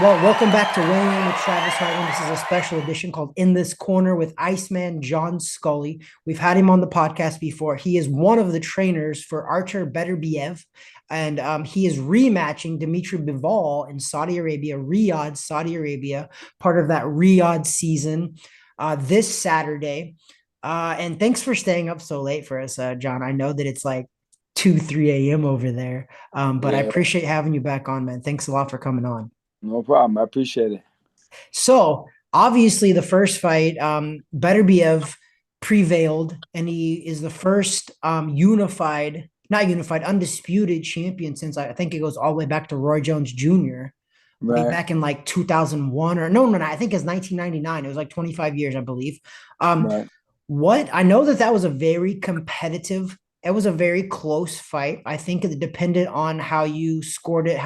Well, welcome back to Weighing In with Travis Hartman. This is a special edition called In This Corner with Iceman John Scully. We've had him on the podcast before. He is one of the trainers for Artur Beterbiev, and he is rematching Dmitry Bivol in Saudi Arabia, Riyadh, Saudi Arabia, part of that Riyadh season this Saturday. And thanks for staying up so late for us, John. I know that it's like 2, 3 a.m. over there, but I Yeah, appreciate having you back on, man. Thanks a lot for coming on. no problem. I appreciate it. So obviously, the first fight, Beterbiev prevailed, and he is the first not unified, undisputed champion since I think it goes all the way back to Roy Jones Jr. way Right, back in like 2001 or no, I think it's 1999. It was like 25 years, I believe. Um, right. what I know that was a very competitive. It was a very close fight. I think it depended on how you scored it,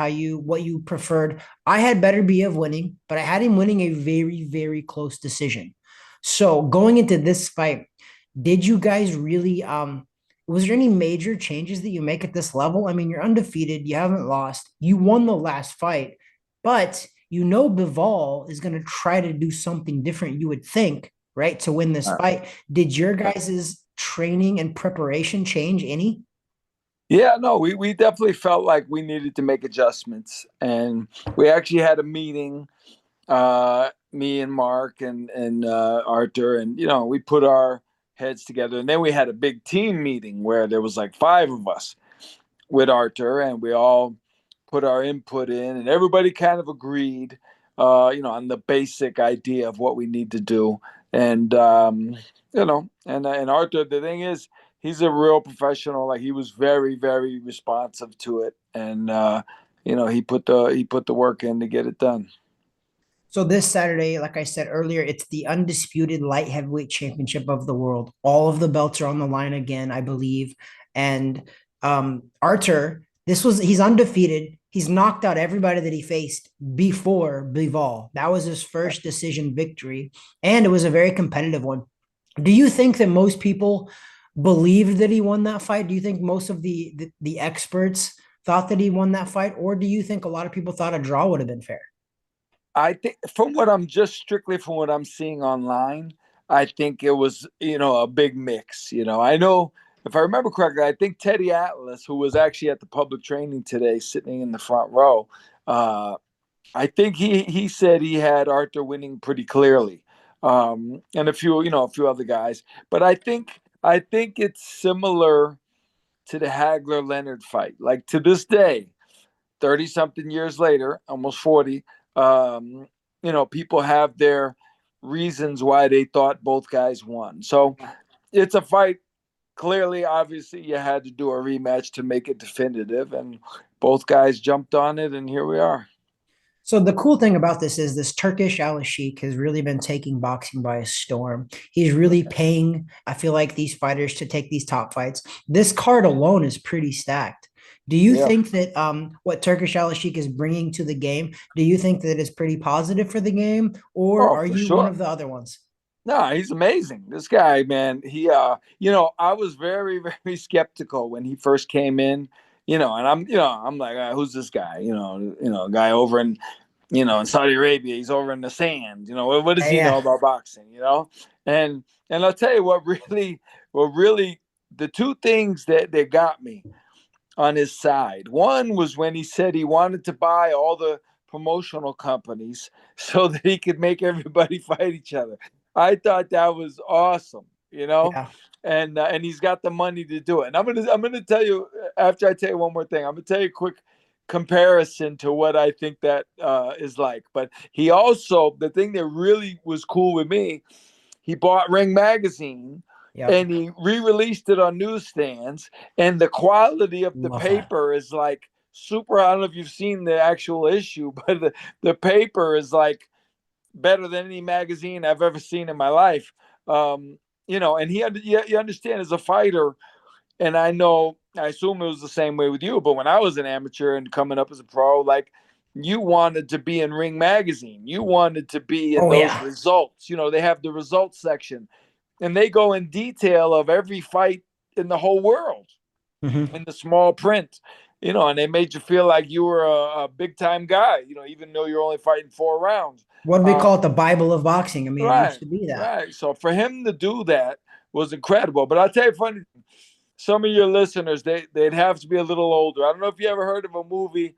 what you preferred. I had Beterbiev winning, but I had him winning a very, very close decision. So going into this fight, did you guys really was there any major changes that you make at this level? I mean, you're undefeated, you haven't lost, you won the last fight, but you know Bivol is going to try to do something different, you would think, right, to win this Right. fight. Did your guys' training and preparation change any? Yeah, no, we definitely felt like we needed to make adjustments, and we actually had a meeting, me and Mark and Arthur, and we put our heads together, and then we had a big team meeting where there was like five of us with Arthur, and we all put our input in, and everybody kind of agreed, on the basic idea of what we need to do. And and Arthur, the thing is, he's a real professional. Like he was very, very responsive to it, and he put the work in to get it done. So this Saturday, like I said earlier, it's the undisputed light heavyweight championship of the world. All of the belts are on the line again, I believe. And Artur, he's undefeated. He's knocked out everybody that he faced before Bivol. That was his first decision victory, and it was a very competitive one. Do you think that most people believed that he won that fight? Do you think most of the experts thought that he won that fight, or do you think a lot of people thought a draw would have been fair? I think strictly from what I'm seeing online, I think it was, a big mix. I know if I remember correctly, I think Teddy Atlas, who was actually at the public training today, sitting in the front row, uh, I think he said he had Arthur winning pretty clearly, and a few other guys. But I think it's similar to the Hagler Leonard fight. Like to this day, 30 something years later, almost 40, people have their reasons why they thought both guys won. So it's a fight. Clearly, obviously, you had to do a rematch to make it definitive, and both guys jumped on it, and here we are. So the cool thing about this is this Turkish Al Sheikh has really been taking boxing by a storm. He's really paying, I feel like, these fighters to take these top fights. This card alone is pretty stacked. Do you Yeah. think that what Turkish Al Sheikh is bringing to the game, do you think that is pretty positive for the game, or Oh, are for you one sure. of the other ones? No, he's amazing. This guy, man, I was very, very skeptical when he first came in, and I'm like, who's this guy? Guy over in Saudi Arabia. He's over in the sand. What does he Yeah, know about boxing? And I'll tell you what really, the two things that got me on his side. One was when he said he wanted to buy all the promotional companies so that he could make everybody fight each other. I thought that was awesome, yeah. and he's got the money to do it. And I'm gonna tell you after I tell you one more thing. I'm gonna tell you a quick comparison to what I think that is like. But he also, the thing that really was cool with me, he bought Ring Magazine Yep. and he re-released it on newsstands, and the quality of the Love that. paper is like super. I don't know if you've seen the actual issue, but the paper is like better than any magazine I've ever seen in my life. And you understand as a fighter, and I assume it was the same way with you, but when I was an amateur and coming up as a pro, like you wanted to be in Ring Magazine, you wanted to be in Oh those yeah. results. They have the results section, and they go in detail of every fight in the whole world Mhm. in the small print. and they made you feel like you were a big time guy, even though you're only fighting 4 rounds. What do we Uh, call it? The Bible of boxing. I mean, it used right, to be that. right. So for him to do that was incredible. But I'll tell you, funny, some of your listeners, they'd have to be a little older. I don't know if you ever heard of a movie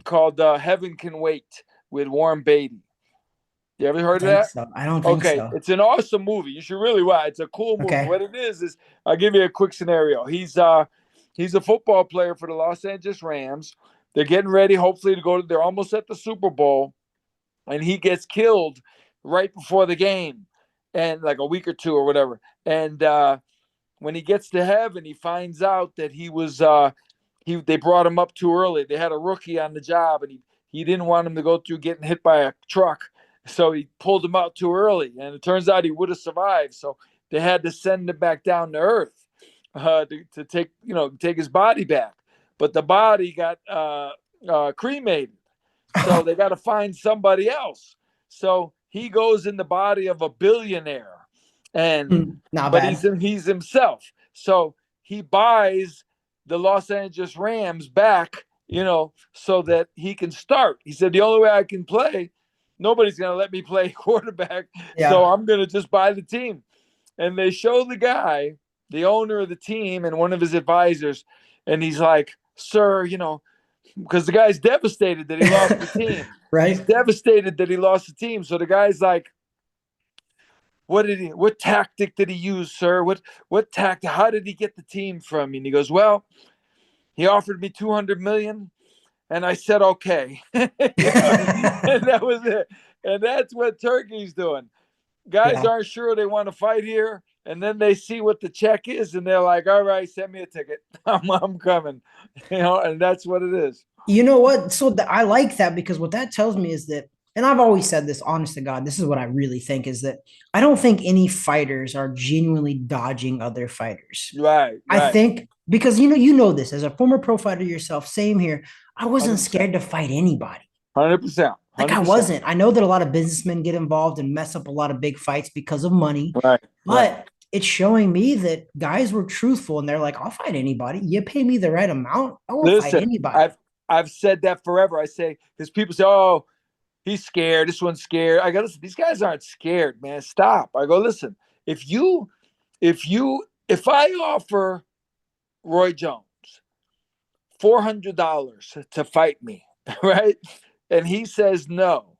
called Heaven Can Wait with Warren Beatty. You ever I heard of think that? so. I don't think Okay, so. it's an awesome movie. You should really watch. It's a cool movie. Okay. What it is I'll give you a quick scenario. He's a football player for the Los Angeles Rams. They're getting ready, hopefully, to go. They're almost at the Super Bowl, and he gets killed right before the game, and like a week or two or whatever. And when he gets to heaven, he finds out that they brought him up too early. They had a rookie on the job, and he didn't want him to go through getting hit by a truck, so he pulled him out too early. And it turns out he would have survived. So they had to send him back down to earth to take his body back. But the body got cremated, so they got to find somebody else. So he goes in the body of a billionaire, and Not but bad. he's himself. So he buys the Los Angeles Rams back, so that he can start. He said the only way I can play, nobody's gonna let me play quarterback, so Yeah. I'm gonna just buy the team. And they show the guy, the owner of the team, and one of his advisors, and he's like, "Sir, because the guy's devastated that he lost the team. He's Right. devastated that he lost the team. So the guy's like, what tactic did he use, sir? What tactic? How did he get the team from me?" And he goes, "Well, he offered me 200 million, and I said okay." And that was it. And that's what Turkey's doing. Guys Yeah. aren't sure they want to fight here, and then they see what the check is, and they're like, "All right, send me a ticket. I'm coming." And that's what it is. You know what? So I like that because what that tells me is that, and I've always said this, honest to God, this is what I really think is that I don't think any fighters are genuinely dodging other fighters. Right, I right. think because you know this as a former pro fighter yourself, same here. I wasn't 100%. scared to fight anybody. 100%. Like I 100%. wasn't. I know that a lot of businessmen get involved and mess up a lot of big fights because of money, Right, right. but it's showing me that guys were truthful and they're like, I'll fight anybody. You pay me the right amount, I will fight Listen, anybody. I've said that forever. I say, because people say, "Oh, he's scared. This one's scared." I go, "Listen, these guys aren't scared, man. Stop." I go, "Listen, if I offer Roy Jones $400 to fight me, right, and he says no,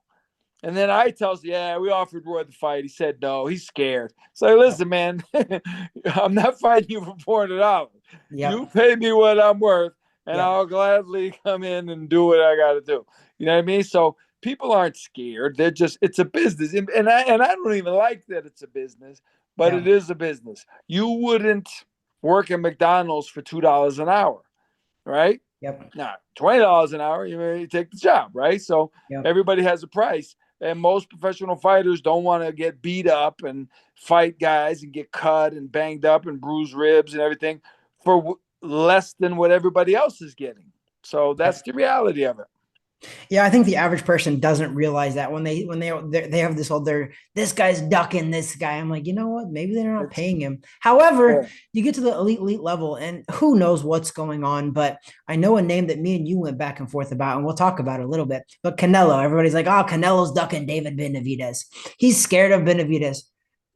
and then I tells, yeah, we offered Roy the fight. He said no. He's scared. So listen, man, I'm not fighting you for $400. You Yep. pay me what I'm worth, and Yep. I'll gladly come in and do what I got to do. You know what I mean? So people aren't scared. They're just, it's a business, and I don't even like that it's a business, but it Yep. is a business. You wouldn't work at McDonald's for $2 an hour, right? Yep. Now, $20 an hour, you may take the job, right? So Yep. everybody has a price. And most professional fighters don't want to get beat up and fight guys and get cut and banged up and bruise ribs and everything for less than what everybody else is getting. So that's Yep. the reality of it. Yeah, I think the average person doesn't realize that when they have this whole they're this guy's ducking this guy. I'm like, you know what? Maybe they're not It's, paying him. However, yeah. you get to the elite level, and who knows what's going on. But I know a name that me and you went back and forth about, and we'll talk about it a little bit. But Canelo, everybody's like, oh, Canelo's ducking David Benavidez. He's scared of Benavidez.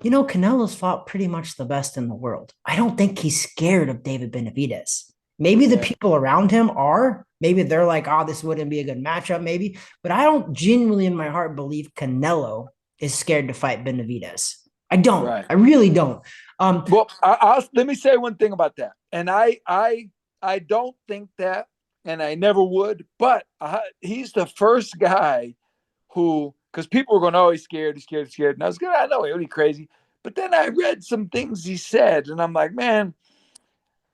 Canelo's fought pretty much the best in the world. I don't think he's scared of David Benavidez. Maybe the Yeah. people around him are. Maybe they're like, oh, this wouldn't be a good matchup, maybe. But I don't genuinely in my heart believe Canelo is scared to fight Benavidez. I don't. Right. I really don't. Well, let me say one thing about that. And I don't think that, and I never would, but he's the first guy who, because people were going, "Oh, he's scared, he's scared, he's scared." And I was going, "I know, he's crazy." But then I read some things he said, and I'm like, man,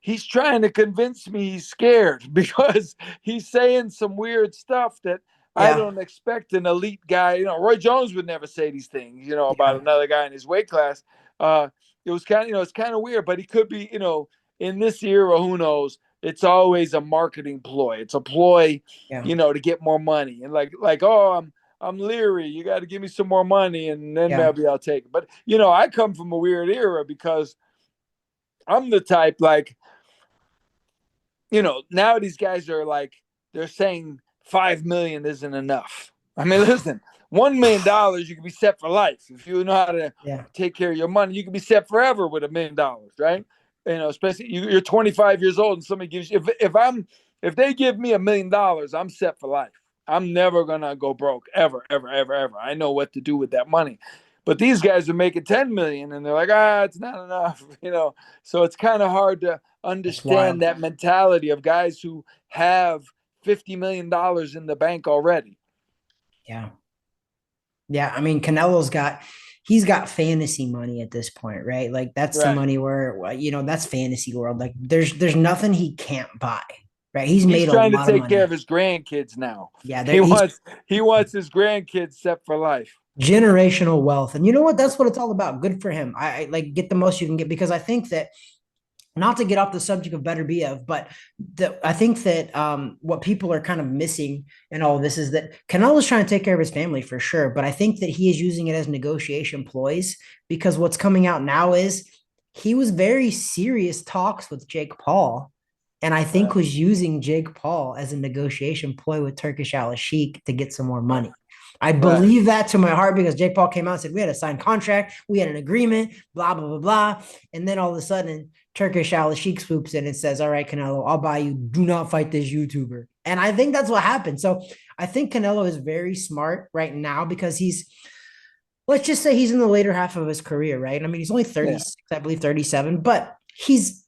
he's trying to convince me he's scared because he's saying some weird stuff that I yeah, don't expect an elite guy. Roy Jones would never say these things, about yeah, another guy in his weight class. It was it's kind of weird, but he could be, in this era, who knows? It's always a marketing ploy. It's a ploy, yeah, to get more money and like, oh, I'm leery. You got to give me some more money, and then yeah, maybe I'll take it. But I come from a weird era because I'm the type like now these guys are like, they're saying 5 million isn't enough. I mean, listen, $1 million, you can be set for life. If you know how to Yeah, take care of your money, you can be set forever with $1 million, right? Especially you're 25 years old and somebody gives you, if they give me $1 million, I'm set for life. I'm never gonna go broke ever, ever, ever, ever. I know what to do with that money. But these guys are making 10 million and they're like, it's not enough, So it's kind of hard to that's understand wild. that mentality of guys who have $50 million in the bank already. Yeah. Yeah, I mean he's got fantasy money at this point, right? Like that's the Right. money where that's fantasy world. Like there's nothing he can't buy, right? He's He's made a trying to lot of take care of money. his grandkids now. Yeah, He he's wants he wants his grandkids set for life. generational wealth. And you know what? That's what it's all about. Good for him. I like get the most you can get because I think that not to get off the subject of Beterbiev, but I think that what people are kind of missing in all of this is that Canelo's trying to take care of his family for sure, but I think that he is using it as negotiation ploys because what's coming out now is he was very serious talks with Jake Paul, and I think Right. was using Jake Paul as a negotiation ploy with Turkish Al Sheikh to get some more money. I Right. believe that to my heart because Jake Paul came out and said we had a signed contract, we had an agreement, blah blah blah blah, and then all of a sudden Turkish Al Sheikh swoops in and says, "All right, Canelo, I'll buy you. Do not fight this YouTuber." And I think that's what happened. So I think Canelo is very smart right now because let's just say he's in the later half of his career, right? I mean, he's only Yeah. 36, I believe 37, but he's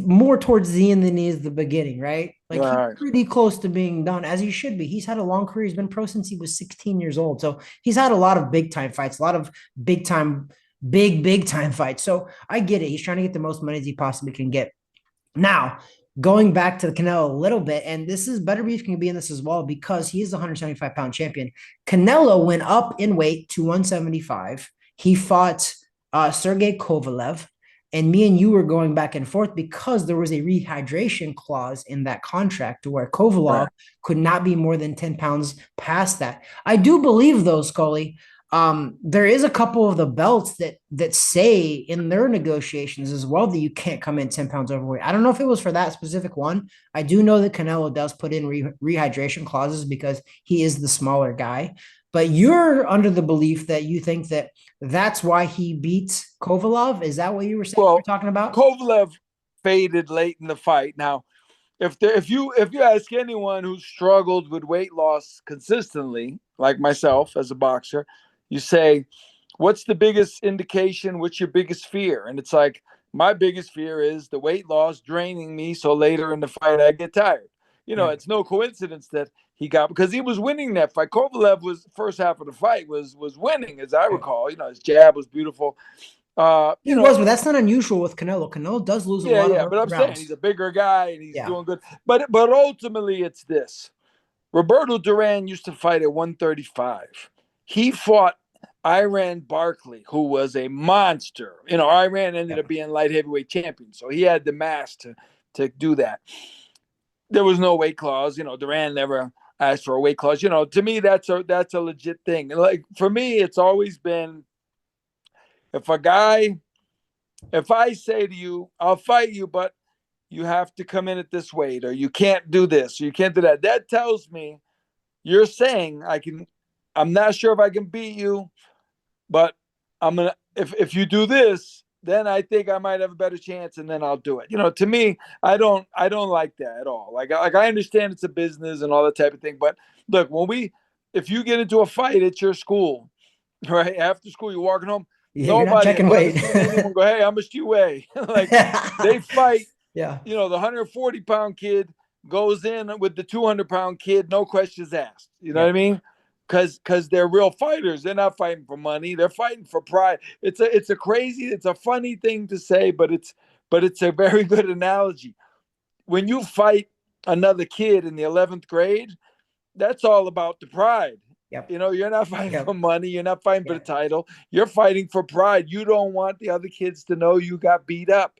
more towards the end than he is the beginning, right? Like he's Right. pretty close to being done as he should be. He's had a long career. He's been pro since he was 16 years old. So he's had a lot of big time fights, a lot of big time, big time fights. So I get it. He's trying to get the most money as he possibly can get. Now, going back to the Canelo a little bit, and this is Beterbiev can be in this as well because he is a 175-pound champion. Canelo went up in weight to 175. He fought Sergey Kovalev, and me and you were going back and forth because there was a rehydration clause in that contract to where Kovalev Right. could not be more than 10 pounds past that. I do believe, though, Scully, there is a couple of the belts that say in their negotiations as well that you can't come in 10 pounds overweight. I don't know if it was for that specific one. I do know that Canelo does put in rehydration clauses because he is the smaller guy. But you're under the belief that you think that that's why he beats Kovalev. Is that what you were saying you Well, were talking about? Kovalev faded late in the fight. Now, if you ask anyone who struggled with weight loss consistently, like myself as a boxer, you say, "What's the biggest indication? What's your biggest fear?" And it's like, my biggest fear is the weight loss draining me, so later in the fight I get tired. Yeah. It's no coincidence that he got, because he was winning that fight. Kovalev was, first half of the fight was winning, as I recall. His jab was beautiful. Uh, He you know, was, but that's not unusual with Canelo. Canelo does lose a yeah, lot of yeah, early but I'm saying he's rounds. a bigger guy and he's Yeah. doing good. But ultimately, it's this: Roberto Duran used to fight at 135. He fought Iran Barkley, who was a monster. Iran ended Yep. up being light heavyweight champion, so he had the mass to do that. There was no weight clause. Duran never asked for a weight clause. To me, that's a legit thing. Like, for me, it's always been, if a guy, if I say to you, I'll fight you, but you have to come in at this weight, or you can't do this, or you can't do that. That tells me you're saying, I'm not sure if I can beat you, but if you do this, then I think I might have a better chance, and then I'll do it. To me, I don't like that at all. Like I understand it's a business and all that type of thing, but look, if you get into a fight at your school, right after school, you're walking home, Yeah, you're not nobody, I've checking never weight. seen anyone go, "Hey, how much do you weigh?" Like, they fight. Yeah. The 140-pound kid goes in with the 200-pound kid, no questions asked. You know what I Yep. mean? Because they're real fighters. They're not fighting for money. They're fighting for pride. It's a funny thing to say, but it's a very good analogy. When you fight another kid in the 11th grade, that's all about the pride. Yep. You're not fighting for Yep. money. You're not fighting for the Yeah. title. You're fighting for pride. You don't want the other kids to know you got beat up,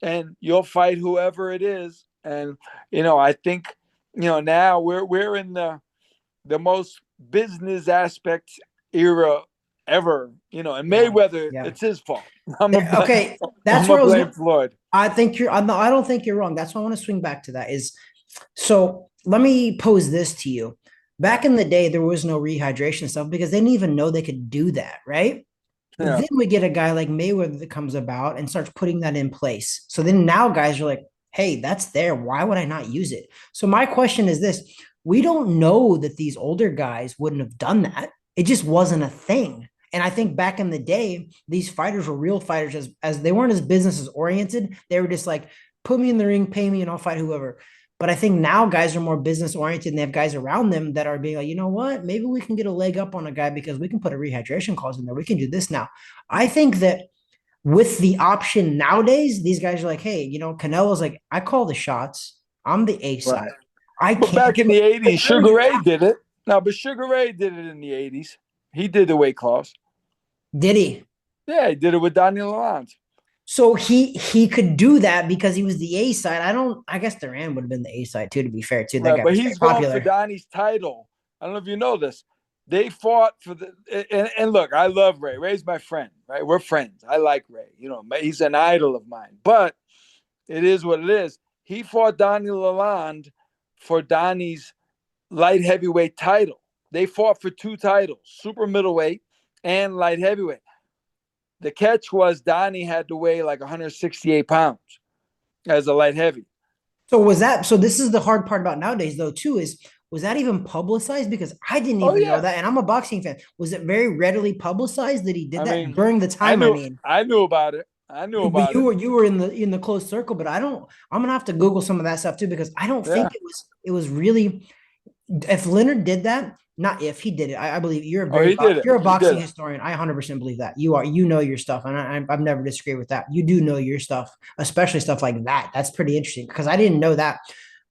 and you'll fight whoever it is. And I think now we're in the most business aspect era ever. And Yeah. Mayweather, Yeah. it's his fault. I'm gonna Okay. I'm That's where gonna blame Floyd. I think you're. I don't think you're wrong. That's why I want to swing back to that. So let me pose this to you. Back in the day, there was no rehydration stuff because they didn't even know they could do that, right? But Yeah. then we get a guy like Mayweather that comes about and starts putting that in place. So then now guys are like, hey, that's there. Why would I not use it? So my question is this: we don't know that these older guys wouldn't have done that. It just wasn't a thing. And I think back in the day, these fighters were real fighters as they weren't as businesses oriented. They were just like, put me in the ring, pay me, and I'll fight whoever. But I think now guys are more business oriented and they have guys around them that are being like, you know what? Maybe we can get a leg up on a guy because we can put a rehydration clause in there. We can do this now. I think that with the option nowadays, these guys are like, hey, Canelo's like, I call the shots. I'm the A side. Right. I But can't back in put the 80s, whatever Sugar you Ray have. did it. No, but Sugar Ray did it in the 80s. He did the weight clause. Did he? Yeah, he did it with Daniel Lalonde. So he could do that because he was the A side. I guess Duran would have been the A side too, to be fair, too. That Right, guy but was very he's going for popular. Donnie's title. I don't know if you know this. They fought for the and look, I love Ray. Ray's my friend, right? We're friends. I like Ray. He's an idol of mine. But it is what it is. He fought Daniel Lalonde for Donnie's light heavyweight title. They fought for two titles, super middleweight and light heavyweight. The catch was Donnie had to weigh like 168 pounds as a light heavy. So was that so this is the hard part about nowadays though too is was that even publicized? Because I didn't Oh even know yeah. that. And I'm a boxing fan. Was it very readily publicized that he did I that mean, during the I time? I knew mean, I knew about it. I knew but about it. you were in the closed circle, but I don't I'm gonna have to Google some of that stuff too, because I don't Yeah. think it was really if Leonard did that, not if he did it, I believe Oh, he did it. you're a He did boxing it. historian. I 100% believe that you know your stuff, and I've never disagreed with that. You do know your stuff, especially stuff like that. That's pretty interesting because I didn't know that.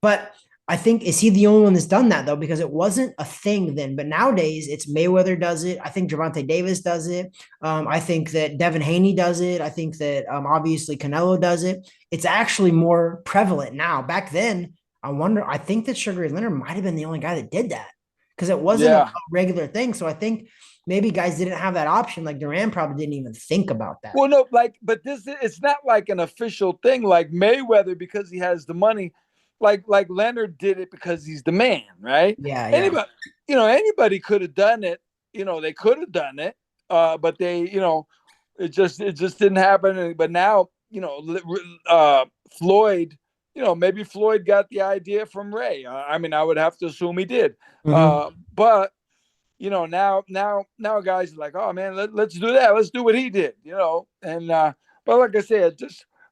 But I think is he the only one that's done that though? Because it wasn't a thing then, but nowadays it's Mayweather does it. I think Gervonta Davis does it. I think that Devin Haney does it. I think that obviously Canelo does it. It's actually more prevalent now. Back then, I think that Sugar Ray Leonard might have been the only guy that did that because it wasn't a Yeah. regular thing. So I think maybe guys didn't have that option. Like Duran probably didn't even think about that. Well, no, but it's not like an official thing like Mayweather because he has the money. Like Leonard did it because he's the man, right? Yeah, yeah. Anybody, anybody could have done it. They could have done it, but it just didn't happen. But now, Floyd, maybe Floyd got the idea from Ray. I mean, I would have to assume he did. Mm-hmm. But now guys are like, oh man, let's do that. Let's do what he did, And but like I said,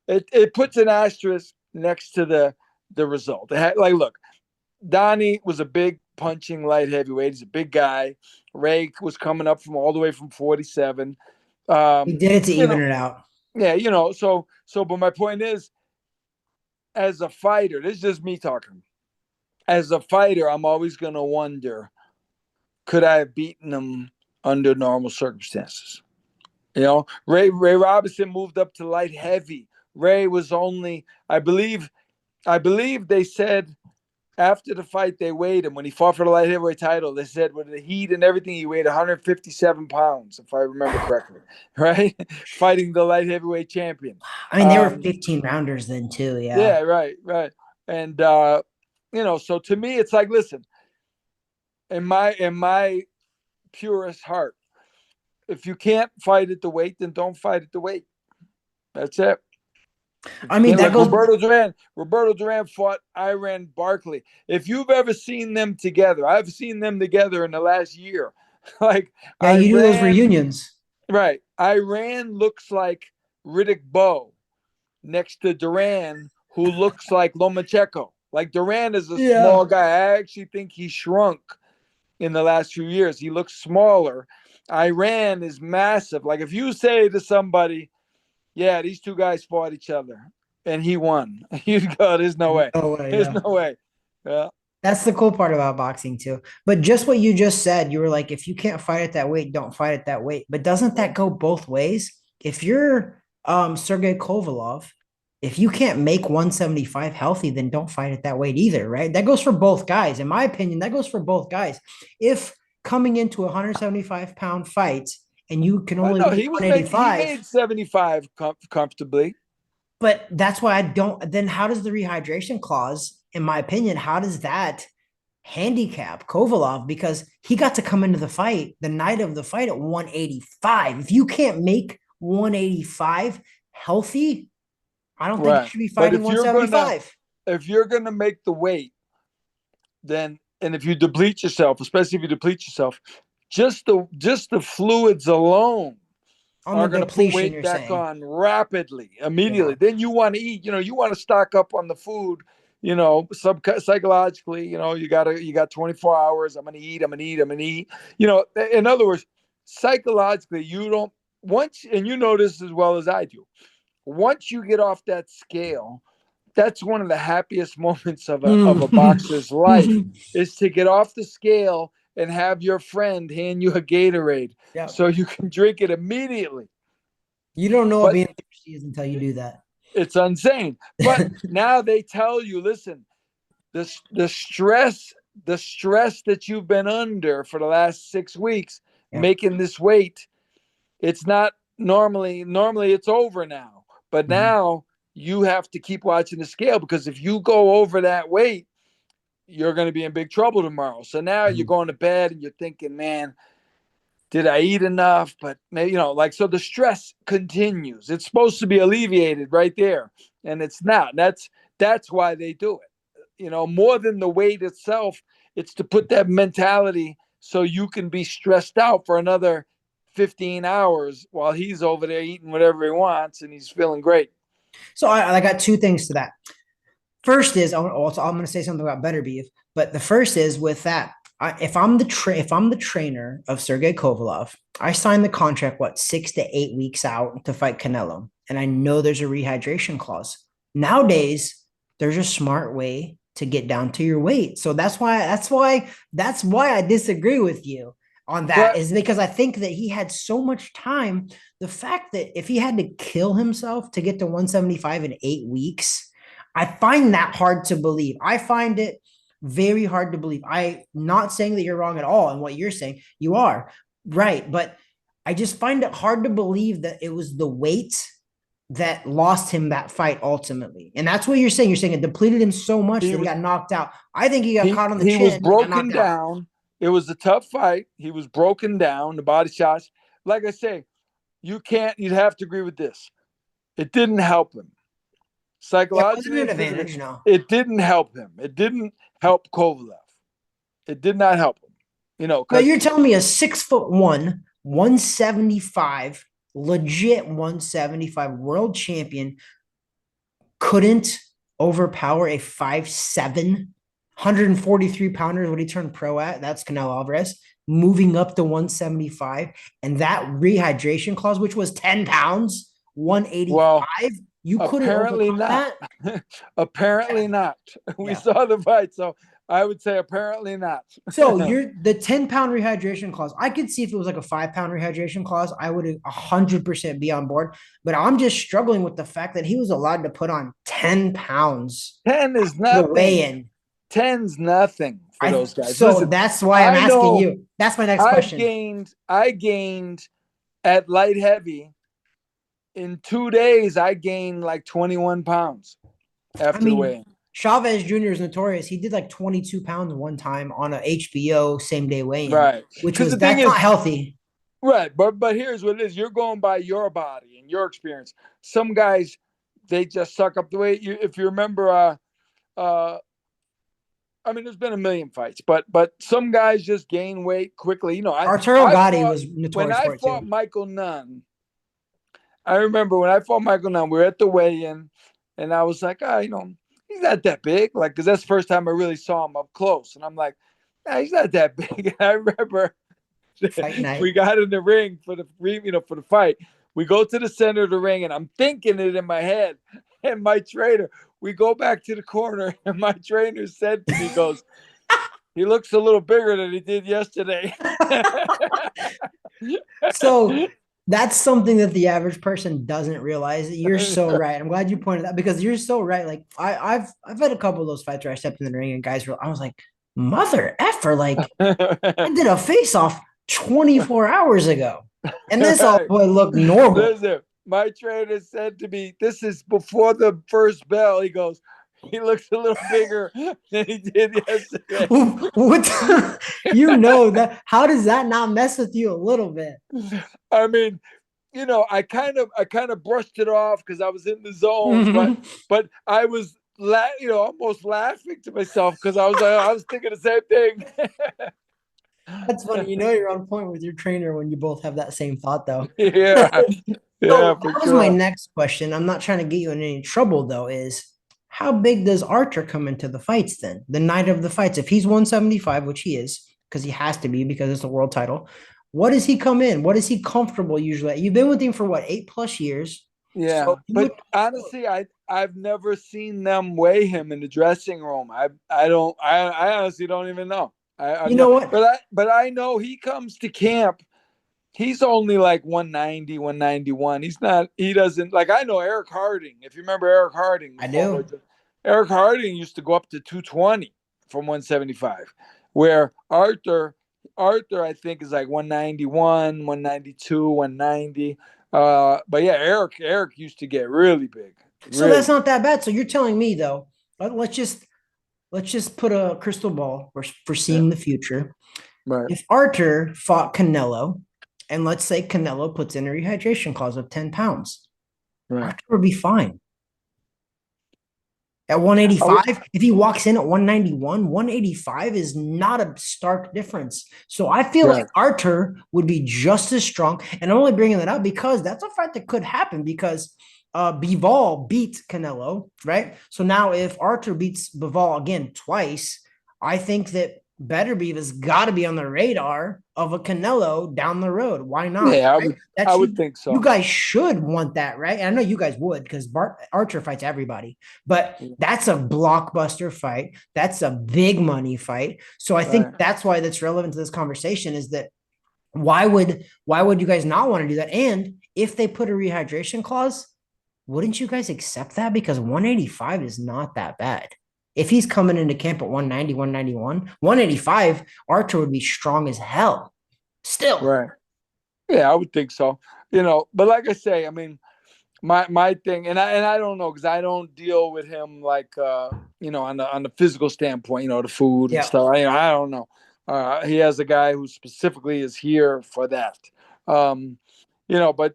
it puts an asterisk next to the result. Like, look, Donnie was a big punching light heavyweight. He's a big guy. Ray was coming up from all the way from 47. He Um, did it to you even know, it out. yeah, but my point is, as a fighter, this is just me talking. As a fighter, I'm always gonna wonder, could I have beaten him under normal circumstances? Ray Robinson moved up to light heavy. Ray was only, I believe they said after the fight they weighed him when he fought for the light heavyweight title. They said with the heat and everything, he weighed 157 pounds, if I remember correctly, right? Fighting the light heavyweight champion. I mean, they were 15 rounders then too. Yeah. Yeah, right, right. And so to me, it's like, listen, in my purest heart, if you can't fight at the weight, then don't fight at the weight. That's it. I mean, that Like goes. Roberto Duran fought Iran Barkley. If you've ever seen them together, I've seen them together in the last year. Like Yeah, you do those Iran, reunions. right? Iran looks like Riddick Bowe next to Duran, who looks like Lomachenko. Like Duran is a Yeah. small guy. I actually think he shrunk in the last few years. He looks smaller. Iran is massive. Like if you say to somebody, yeah, these two guys fought each other and he won, you'd go, there's no way. No way. There's Yeah. no way. Yeah. That's the cool part about boxing too. But just what you just said, you were like, if you can't fight at that weight, don't fight at that weight. But doesn't that go both ways? If you're Sergey Kovalov, if you can't make 175 healthy, then don't fight at that weight either, right? That goes for both guys. In my opinion, that goes for both guys. If coming into a 175-pound fight and you can But only no, weigh he 185, made 75 comfortably. But that's why I don't. Then how does the rehydration clause, in my opinion, how does that handicap Kovalov? Because he got to come into the fight the night of the fight at 185. If you can't make 185 healthy, I don't think you Right. should be But fighting 175. if you're gonna make the weight, then and if you deplete yourself, especially if you deplete yourself, just the fluids alone On the are going to put depletion, weight you're back saying. on rapidly, Yeah. immediately. Then you want to eat, you want to stock up on the food, psychologically, you got 24 hours. I'm going to eat, I'm going to eat, I'm going to eat. In other words, psychologically, you don't once, and you know this as well as I do. Once you get off that scale, that's one of the happiest moments of a boxer's life is to get off the scale and have your friend hand you a Gatorade Yeah. so you can drink it immediately. You don't know what But being thirsty is until you do that. it's insane. But now they tell you, listen, the stress that you've been under for the last 6 weeks Yeah. making this weight, it's not normally it's over now. But Mhm. now you have to keep watching the scale because if you go over that weight, you're going to be in big trouble tomorrow. So now you're Mhm. going to bed and you're thinking, man, did I eat enough? But maybe, so the stress continues. It's supposed to be alleviated right there, and it's not. That's why they do it. More than the weight itself, it's to put that mentality so you can be stressed out for another 15 hours while he's over there eating whatever he wants and he's feeling great. So I got two things to that. First is I'm going to say something about Beterbiev, but the first is with that. If I'm the trainer of Sergey Kovalov, I signed the contract 6 to 8 weeks out to fight Canelo, and I know there's a rehydration clause. Nowadays, there's a smart way to get down to your weight. So that's why I disagree with you on that, But is because I think that he had so much time. The fact that if he had to kill himself to get to 175 in 8 weeks, I find that hard to believe. I find it very hard to believe. I'm not saying that you're wrong at all in what you're saying. You are right, but I just find it hard to believe that it was the weight that lost him that fight ultimately. And that's what you're saying. You're saying it depleted him so much he that he was got knocked out. I think he got he caught on the he was chin and got broken knocked out. down. It was a tough fight. He was broken down. The body shots, like I say, you'd have to agree with this. It didn't help him It wasn't psychologically an and physically. advantage, no. It didn't help him. It didn't help Kovalev. It did not help him. Now Because you're telling me a 6'1", 175, legit 175 world champion couldn't overpower a 5'7", 143 pounder, what he turned pro at. That's Canelo Alvarez, moving up to 175. And that rehydration clause, which was 10 pounds, well, 185, you couldn't apparently overcome not. that. Apparently not. We Yeah. saw the fight, so I would say apparently not. So you're the 10-pound rehydration clause. I could see if it was like a 5-pound rehydration clause, I would 100% be on board. But I'm just struggling with the fact that he was allowed to put on 10 pounds 10 is for the nothing. weigh-in. 10's nothing for those guys. So Listen, that's why I'm I asking know you. That's my next question. I gained at light heavy in 2 days. I gained like 21 pounds I after the mean, weigh-in. Chavez Jr. is notorious. He did like 22 pounds one time on a HBO same day weigh-in, Right. which Because was the thing that's not is, healthy. right, but here's what it is. You're going by your body and your experience. Some guys, they just suck up the weight. If you remember, uh, I mean, there's been a million fights, but some guys just gain weight quickly. Arturo I Gatti fought was when notorious I for it too. fought Michael Nunn. I remember when I fought Michael Nunn, we were at the weigh-in, and I was like, he's not that big, like, because that's the first time I really saw him up close, and I'm like, he's not that big. And I remember Fight we night. got in the ring for the fight. We go to the center of the ring, and I'm thinking it in my head. And my trainer, we go back to the corner, and my trainer said to me, goes, he looks a little bigger than he did yesterday. So that's something that the average person doesn't realize. You're so right. I'm glad you pointed that because you're so right. Like I've had a couple of those fights where I stepped in the ring and guys were, I was like, mother effer, like I did a face off 24 hours ago. And this all boy looked normal. Listen, my trainer said to me, this is before the first bell. He goes, he looks a little bigger than he did yesterday. What you know that? How does that not mess with you a little bit? I mean, I kind of brushed it off because I was in the zone, but Mhm. I was almost laughing to myself because I was thinking the same thing. That's funny. You know you're on point with your trainer when you both have that same thought, though. Yeah, yeah, So for that was my sure. next question. I'm not trying to get you in any trouble though, is how big does Archer come into the fights then? The night of the fights. If he's 175, which he is, because he has to be because it's a world title, what does he come in? What is he comfortable usually at? You've been with him for what, 8+ years? So Yeah, you but would honestly, I've never seen them weigh him in the dressing room. I don't I honestly don't even know. I've you know not, what? but I know he comes to camp. He's only like 190, 191. He's not, he doesn't, like, I know Eric Harding. If you remember Eric Harding, the I former, do. Eric Harding used to go up to 220 from 175, where Arthur, I think, is like 191, 192, 190. But yeah, Eric used to get really big, So that's really big. not that bad. So you're telling me though, let's just put a crystal ball for Yeah, seeing the future. right, If Archer fought Canelo, and let's say Canelo puts in a rehydration clause of 10 pounds, right. Archer would be fine. At I would, 185, if he walks in at 191, 185 is not a stark difference. So I feel like right. Archer would be just as strong. And I'm only bringing that up because that's a fight that could happen because Bivol beat Canelo, right? So now if Archer beats Bivol again twice, I think that Beterbiev has got to be on the radar of a Canelo down the road. Why not? Yeah, Right? I That's would you. think You so. guys should want that, right? And I know you guys would because Archer fights everybody, but that's a blockbuster fight. That's a big money fight. So I think Right. that's why that's relevant to this conversation is that why would you guys not want to do that? And if they put a rehydration clause, wouldn't you guys accept that? Because 185 is not that bad. If he's coming into camp at 190, 191, 185, Archer would be strong as hell. Still. Right. Yeah, I would think so. But like I say, I mean, my thing, and I don't know because I don't deal with him like on the physical standpoint, the food and Yeah. stuff. I don't know. He has a guy who specifically is here for that. Um, but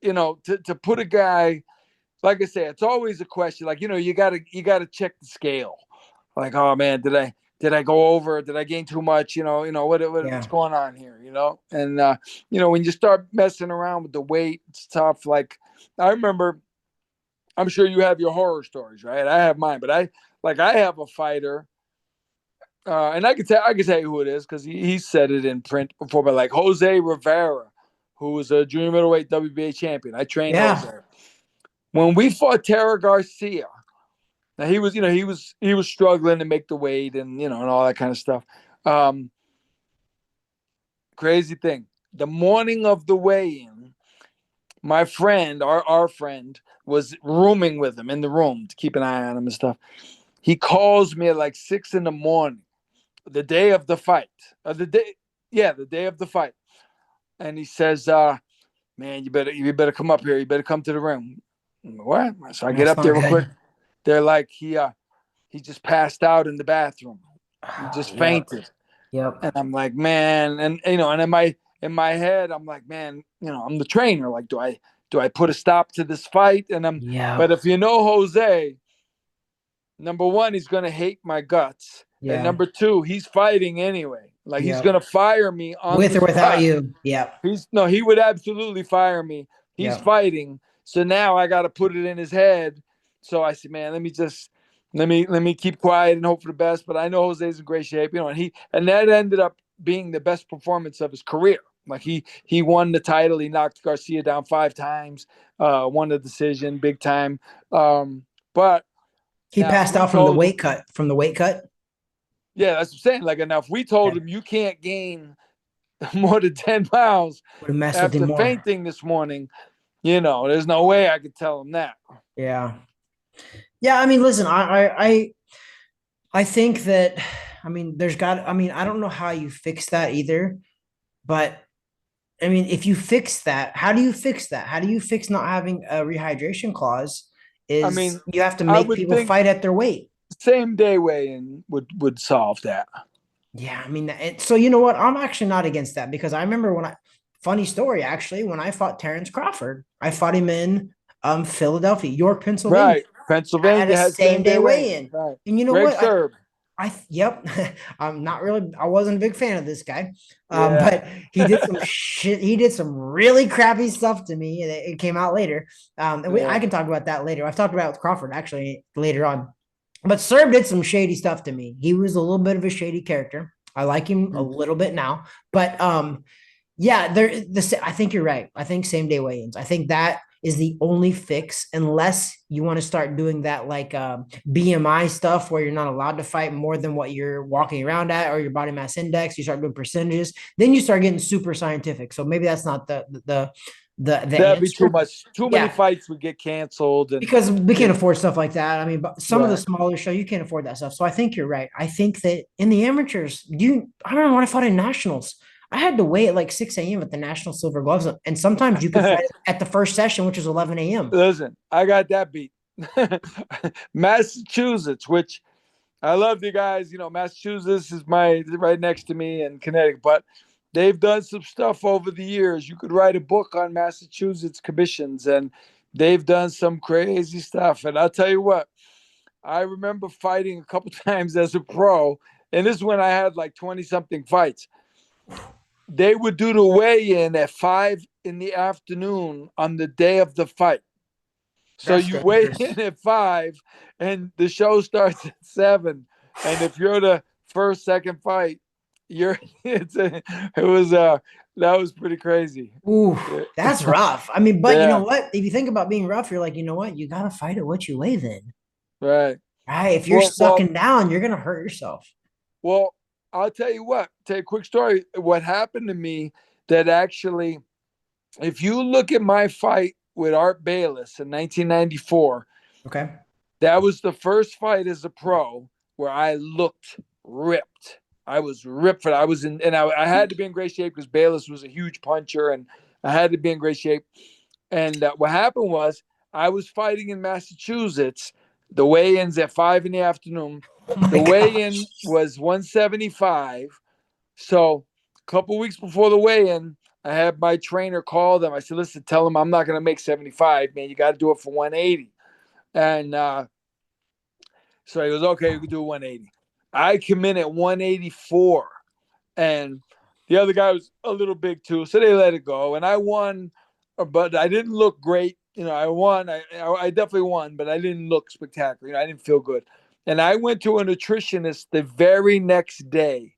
to put a guy, like I say, it's always a question. Like, you gotta check the scale. Like, oh man, did I go over? Did I gain too much? What's Yeah. going on here? And when you start messing around with the weight, it's tough. Like, I remember, I'm sure you have your horror stories, right? I have mine, but I have a fighter, and I can tell you who it is because he said it in print before, but like Jose Rivera, who was a junior middleweight WBA champion. I trained Jose Yeah. when we fought Tara Garcia. Now he was struggling to make the weight and all that kind of stuff. Um, Crazy thing. The morning of the weigh-in, my friend, our friend, was rooming with him in the room to keep an eye on him and stuff. He calls me at like 6 in the morning, the day of the fight. The day of the fight. And he says, man, you better come up here. You better come to the ring. What? So I get That's up not there real quick. good. They're like, he just passed out in the bathroom. He just Yep. fainted. Yep. And I'm like, man, and in my head, I'm like, man, I'm the trainer. Like, do I put a stop to this fight? But Yep. if you know Jose, number one, he's gonna hate my guts, and Yeah. number two, he's fighting anyway. Like, he's Yep. gonna fire me on With the or without spot. you. Yep. He's no, he would absolutely fire me. He's Yep. fighting, so now I got to put it in his head. So I said, man, let me keep quiet and hope for the best. But I know Jose's in great shape, and that ended up being the best performance of his career. Like, he won the title. He knocked Garcia down 5 times, won the decision, big time. But He now if passed we out from the told him, weight cut. From the weight cut. yeah, that's what I'm saying. Like, enough, we told Yeah. him you can't gain more than 10 pounds Would have messed with him after more. fainting this morning. There's no way I could tell him that. Yeah. Yeah. I mean, listen, I think that I mean, I don't know how you fix that either, but I mean, if you fix that, how do you fix that? How do you fix not having a rehydration clause? I Is mean, you have to I make would people think fight at their weight. same day weigh-in would solve that. Yeah, I mean, so you know what? I'm actually not against that because I remember funny story actually, when I fought Terrence Crawford, I fought him in Philadelphia, York, Pennsylvania. Right. I had a Pennsylvania had same same day day weigh weigh-in. in, Right. and you know Greg what? Serb. Yep. I'm not really, I wasn't a big fan of this guy. Yeah. But he did some shit. He did some really crappy stuff to me. And it came out later. And I Yeah. can talk about that later. I've talked about it with Crawford actually later on. But Serb did some shady stuff to me. He was a little bit of a shady character. I like him a Hmm. little bit now. But yeah, I think you're right. I think same day weigh-ins. I think that is the only fix, unless you want to start doing that like BMI stuff where you're not allowed to fight more than what you're walking around at, or your body mass index. You start doing percentages, then you start getting super scientific. So maybe that's not the That'd be too answer. much. Too many Yeah, fights would get canceled, and because we can't you know, afford stuff like that. I mean, but some of the right. smaller shows you can't afford that stuff. So I think you're right. I think that in the amateurs, I don't know when I fought in nationals. I had to wait at like 6 a.m. at the National Silver Gloves, and sometimes you could fight at the first session, which is 11 a.m. Listen, I got that beat. Massachusetts, which I love the guys. You know, Massachusetts is my right next to me in Connecticut, but they've done some stuff over the years. You could write a book on Massachusetts commissions, and they've done some crazy stuff. And I'll tell you what, I remember fighting a couple times as a pro, and this is when I had like 20 something fights. They would do the weigh in at 5 in the afternoon on the day of the fight. So That's you weigh dangerous. in at 5 and the show starts at 7. And if you're the first, second fight, you're it was that was pretty crazy. Ooh, Yeah. that's rough. I mean, but you know Yeah, what? If you think about being rough, you're like, you know what? You gotta fight at what you weigh then. right. Right? If you're Well, well, sucking down, you're gonna hurt yourself. well, I'll tell you what, tell you a quick story. What happened to me that actually, if you look at my fight with Art Bayless in 1994, Okay. that was the first fight as a pro where I looked ripped. I was ripped for it. I was in, and I had to be in great shape because Bayless was a huge puncher, and I had to be in great shape. And what happened was, I was fighting in Massachusetts. The weigh-ins at 5 in the afternoon. Oh my The weigh-in gosh. was 175. So a couple weeks before the weigh-in, I had my trainer call them. I said, "Listen, tell them I'm not going to make 75, man. You got to do it for 180." And so he goes, "Okay, you can do 180." I come in at 184, and the other guy was a little big too, so they let it go, and I won, but I didn't look great. You know, I won. I definitely won, but I didn't look spectacular. You know, I didn't feel good, and I went to a nutritionist the very next day,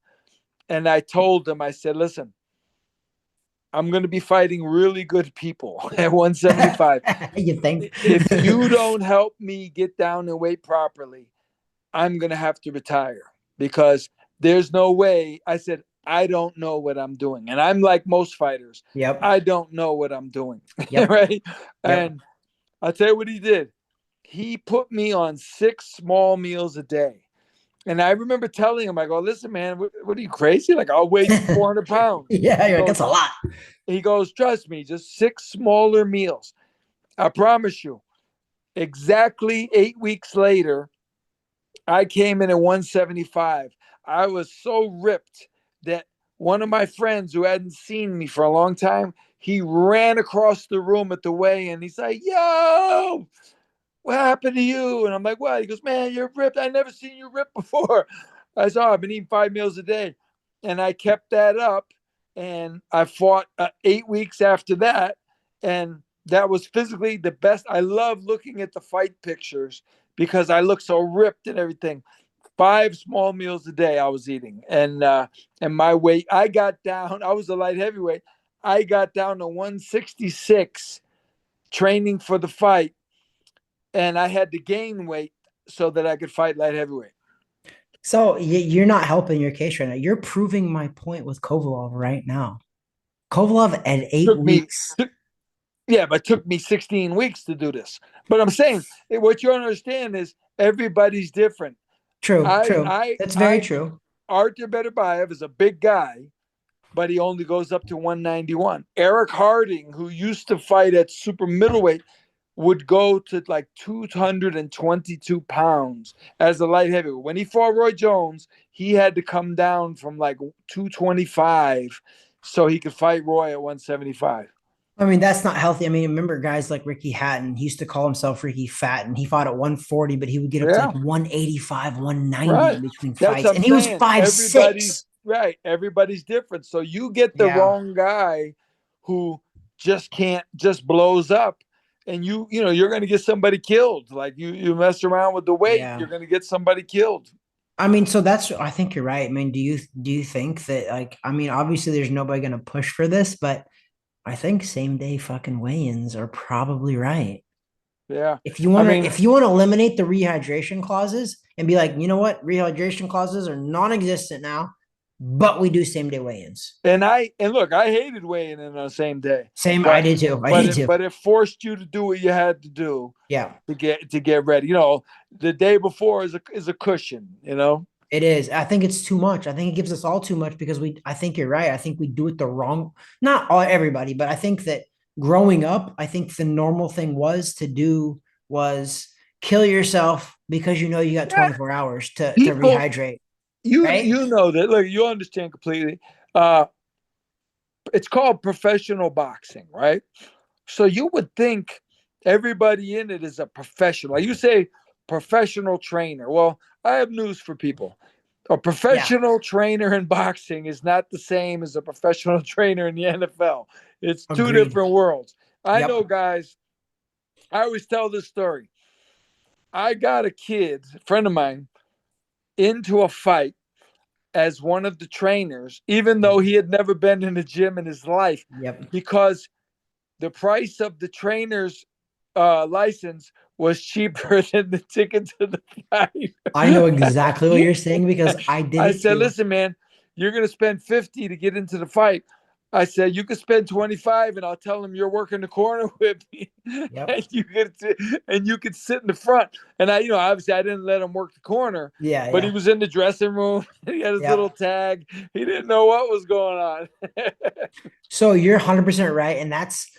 and I told him, I said, "Listen, I'm going to be fighting really good people at 175. You think? If you don't help me get down and weight properly, I'm going to have to retire because there's no way." I said, "I don't know what I'm doing." And I'm like most fighters, Yep. I don't know what I'm doing. Yep. Right. Yep. And I'll tell you what he did. He put me on 6 small meals a day. And I remember telling him, I go, "Listen, man, what are you crazy? Like, I'll weigh 400 pounds." Yeah, He you're like, that's goes, a lot. "Trust me, just 6 smaller meals. I promise you." Exactly 8 weeks later, I came in at 175. I was so ripped that one of my friends who hadn't seen me for a long time, he ran across the room at the weigh in. He's like, "Yo, what happened to you?" And I'm like, "What?" He goes, "Man, you're ripped. I never seen you ripped before." I said, "Oh, I've been eating 5 meals a day." And I kept that up. And I fought 8 weeks after that. And that was physically the best. I love looking at the fight pictures because I look so ripped and everything. 5 small meals a day I was eating, and my weight, I got down. I was a light heavyweight. I got down to 166 training for the fight, and I had to gain weight so that I could fight light heavyweight. So you're not helping your case right now. You're proving my point with Kovalov right now. Kovalov at eight Took me, weeks. yeah, but it took me 16 weeks to do this. But I'm saying what you understand is everybody's different. True, I, true. I, That's very I, true. Artur Beterbiev is a big guy. but he only goes up to 191. Eric Harding, who used to fight at super middleweight, would go to like 222 pounds as a light heavyweight. When he fought Roy Jones, he had to come down from like 225 so he could fight Roy at 175. I mean, that's not healthy. I mean, remember guys like Ricky Hatton, he used to call himself Ricky Fat, and he fought at 140, but he would get up to like Yeah, 185, 190 right. in between That's fights. what I'm And he was saying. 5'6". Everybody's different. So you get the Yeah. wrong guy who just can't just blows up, and you're going to get somebody killed. Like you mess around with the weight, Yeah. you're going to get somebody killed. I mean, so that's I think you're right. I mean, do you think that like I mean, obviously there's nobody gonna push for this, but I think same day fucking weigh-ins are probably right. Yeah. If you I want to mean, if you want to eliminate the rehydration clauses and be like, you know what, rehydration clauses are non-existent now, but we do same day weigh-ins. and look, I hated weighing in on the same day, Same, I but did too. I but did it too. but it forced you to do what you had to do Yeah, to get ready. The day before is a cushion. it is. I think it's too much. I think it gives us all too much because I think you're right. I think we do it the wrong, not all everybody, but I think that growing up, I think the normal thing was kill yourself because you know you got Yeah, 24 hours to people, rehydrate, you right? you know that. Look, you understand completely. Uh, it's called professional boxing, right? So you would think everybody in it is a professional. Like you say, professional trainer. Well, I have news for people. A Yeah, professional trainer in boxing is not the same as a professional trainer in the NFL. It's two agreed. different worlds. I know Yep. guys, I always tell this story. I got a kid, a friend of mine, into a fight as one of the trainers, even though he had never been in a gym in his life, Yep. because the price of the trainer's license was cheaper than the ticket to the I know fight. exactly what you're saying because I did I it said, too. listen, man, you're going to spend 50 to get into the fight. I said, you could spend 25 and I'll tell him you're working the corner with me Yep. and you could sit in the front. And obviously I didn't let him work the corner, Yeah, but he yeah. was in the dressing room. He had his little Yep. tag. He didn't know what was going on. So you're 100% right. And that's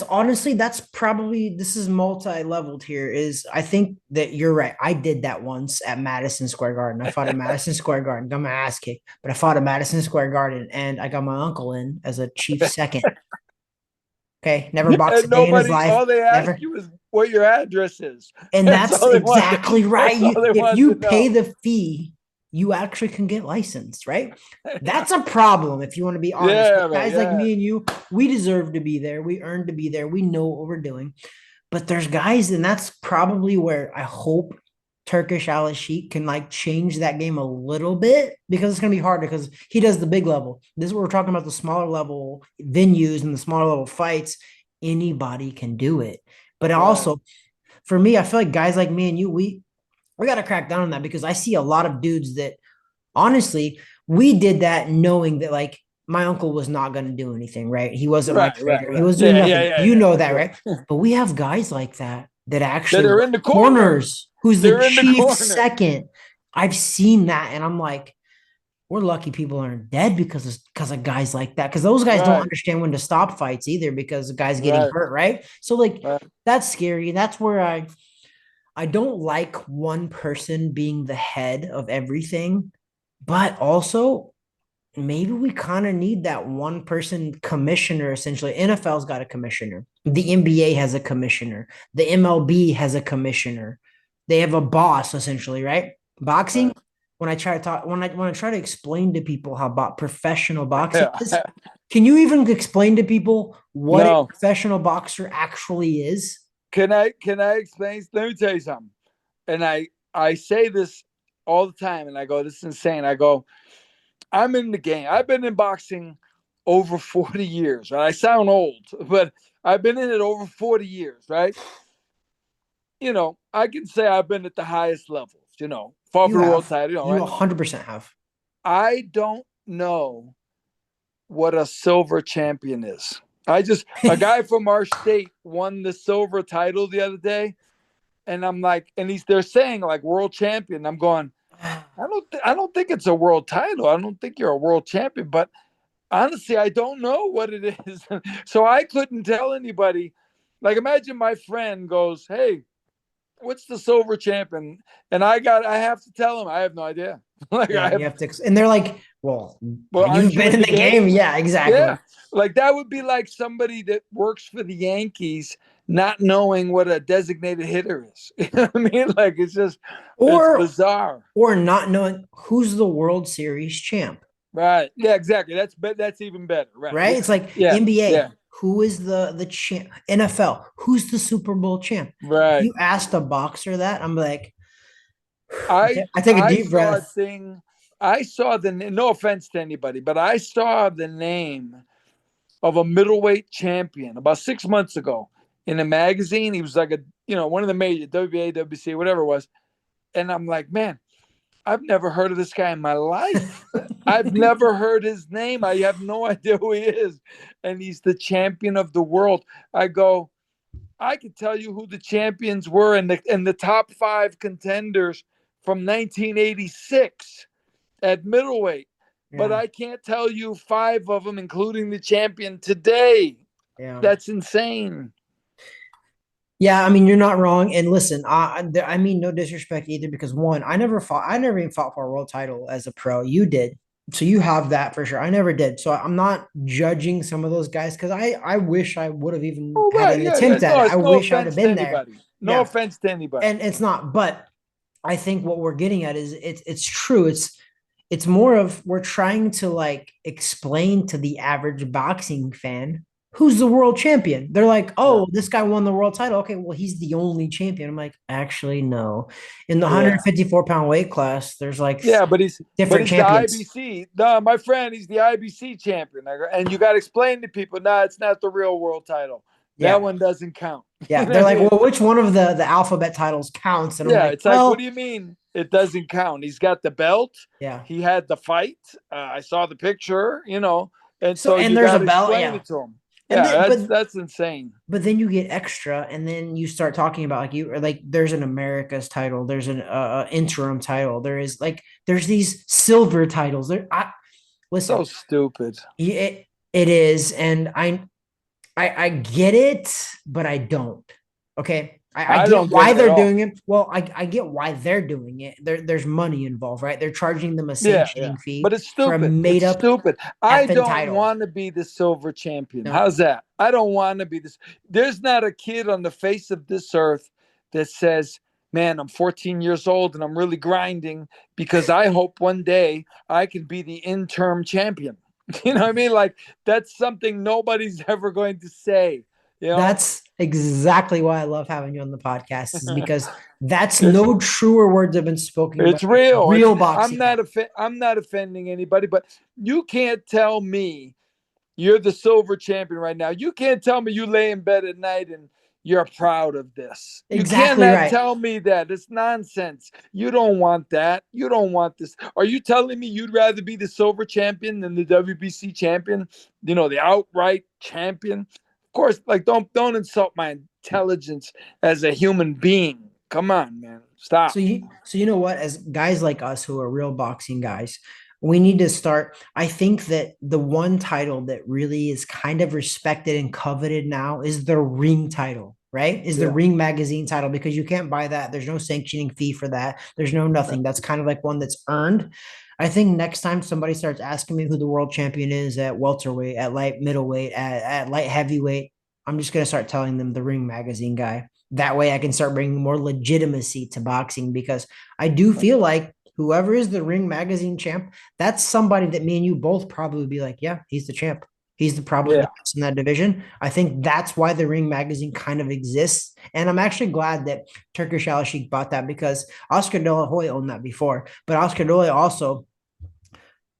honestly, that's probably, this is multi-leveled here is I think that you're right. I did that once at Madison Square Garden. I fought at Madison Square Garden, got my ass kicked, but I fought at Madison Square Garden and I got my uncle in as a chief second. Okay. Never boxed a And day in his nobody, life. all they ask Never. you is what your address is. And That's that's all they wanted. exactly right. That's all You they if wanted you to pay know. the fee, you actually can get licensed, right? That's a problem if you want to be honest. But Yeah, man. guys like Yeah. me and you, we deserve to be there. We earned to be there. We know what we're doing. But there's guys, and that's probably where I hope Turkish Al Sheikh can like change that game a little bit because it's gonna be hard because he does the big level. This is what we're talking about, the smaller level venues and the smaller level fights. Anybody can do it. But Right. also for me, I feel like guys like me and you, we got to crack down on that because I see a lot of dudes that honestly, we did that knowing that like my uncle was not going to do anything, right? He wasn't my Right. Right. trainer. He Right. was doing Yeah. Yeah. nothing. Yeah. You Yeah. know that, Yeah. right? But we have guys like that That actually are run in the corner. corners who's the They're in the chief corner. second. I've seen that and I'm like, we're lucky people aren't dead because of guys like that. Because those guys don't Right. understand when to stop fights either because the guy's getting Right. hurt, right? So like Right. that's scary. That's where I don't like one person being the head of everything, but also maybe we kind of need that one person commissioner essentially. NFL's got a commissioner. The NBA has a commissioner. The MLB has a commissioner. They have a boss essentially, right? Boxing, Right. when I try to talk when I try to explain to people how professional boxing Yeah. is, can you even explain to people what a No. professional boxer actually is? Can I explain? Let me tell you something. And I say this all the time, and I go, this is insane. I go, I'm in the game. I've been in boxing over 40 years. And I sound old, but I've been in it over 40 years, right? I can say I've been at the highest levels, fought You for the world have. title, You right? 100% have. I don't know what a silver champion is. A guy from our state won the silver title the other day. And I'm like, and they're saying like world champion. I'm going, I don't think it's a world title. I don't think you're a world champion, but Honestly, I don't know what it is. So I couldn't tell anybody. Like, imagine my friend goes, "Hey, what's the silver champion?" And I have to tell him I have no idea. Like Yeah, I and you have, have to, and they're like, "Well, well, you've aren't you been in in the the game." game? Yeah, exactly. Yeah. Like that would be like somebody that works for the Yankees not knowing what a designated hitter is. You know what I mean? Like it's Or bizarre. not knowing who's the World Series champ, Right. Yeah, exactly. That's even better. Right. right? It's like Yeah. Yeah. NBA, who is the champ? NFL, who's the Super Bowl champ? If Right. you asked a boxer that, I'm like, I I take a I deep saw a breath. thing. I saw the no offense to anybody, but I saw the name of a middleweight champion about 6 months ago in a magazine. He was like a one of the major WBA, WBC, whatever it was, and I'm like, man, I've never heard of this guy in my life. I've never heard his name. I have no idea who he is, and he's the champion of the world. I go, I could tell you who the champions were and the top five contenders from 1986 at middleweight, but Yeah, I can't tell you five of them, including the champion today. yeah. That's insane. Yeah, I mean you're not wrong. And listen, I mean no disrespect either, because one, I never fought. I never even fought for a world title as a pro. You did, so you have that for sure. I never did, so I'm not judging some of those guys because I wish I would have even Oh, had right. an Yeah. Yeah. attempt at No, it. I it's no wish I would have offense to been there. anybody. No Yeah, offense to anybody. and it's not, but I think what we're getting at is it's true. It's more of we're trying to like explain to the average boxing fan who's the world champion. They're like, Yeah. oh, this guy won the world title. Okay, well, he's the only champion. I'm like, actually, no. In the Yeah. 154-pound weight class, there's like Yeah, but different he's the champions. IBC. No, my friend, he's the IBC champion. And you got to explain to people, no, it's not the real world title. That Yeah. one doesn't count. You Yeah. know They're what I like, mean? well, which one of the alphabet titles counts? And I'm Yeah, like, it's like, what do well, you mean it doesn't count? He's got the belt. yeah. He had the fight. I saw the picture, and So so and you there's got a to belt, explain yeah. it to him. And Yeah, then that's insane. but then you get extra, and then you start talking about like you or like there's an America's title, there's an interim title, there's these silver titles. Listen, So stupid. it is, and I get it, but I don't. Okay. I I get don't get why it at they're all. doing it. Well, I get why they're doing it. There's money involved, right? They're charging them a Yeah, yeah. sanctioning fee But it's for a stupid. made It's up stupid. I effing don't title. want to be the silver champion. No, How's that? I don't want to be this. There's not a kid on the face of this earth that says, man, I'm 14 years old and I'm really grinding because I hope one day I can be the interim champion. You know what I mean? Like, that's something nobody's ever going to say, you know? that's exactly why I love having you on the podcast, is because that's it's no truer words have been spoken by It's a real, real and I'm boxing fan. not I'm not offending anybody, but you can't tell me you're the silver champion right now. You can't tell me you lay in bed at night and you're proud of this. You Exactly cannot right. tell me that. It's nonsense. You don't want that. You don't want this. Are you telling me you'd rather be the silver champion than the WBC champion? The outright champion? Of course, like don't insult my intelligence as a human being. Come on, man. Stop. So you know what? As guys like us who are real boxing guys, we need to start. I think that the one title that really is kind of respected and coveted now is the ring title, right? Is the Yeah. ring magazine title, because you can't buy that. There's no sanctioning fee for that. There's no nothing. That's kind of like one that's earned. I think next time somebody starts asking me who the world champion is at welterweight, at light middleweight, at light heavyweight, I'm just gonna start telling them the ring magazine guy. That way I can start bringing more legitimacy to boxing, because I do feel like whoever is the ring magazine champ, that's somebody that me and you both probably would be like, yeah, he's the champ. He's probably the Yeah. best in that division. I think that's why the ring magazine kind of exists. And I'm actually glad that Turkish Al Sheikh bought that, because Oscar De La Hoya owned that before. But Oscar De La Hoya also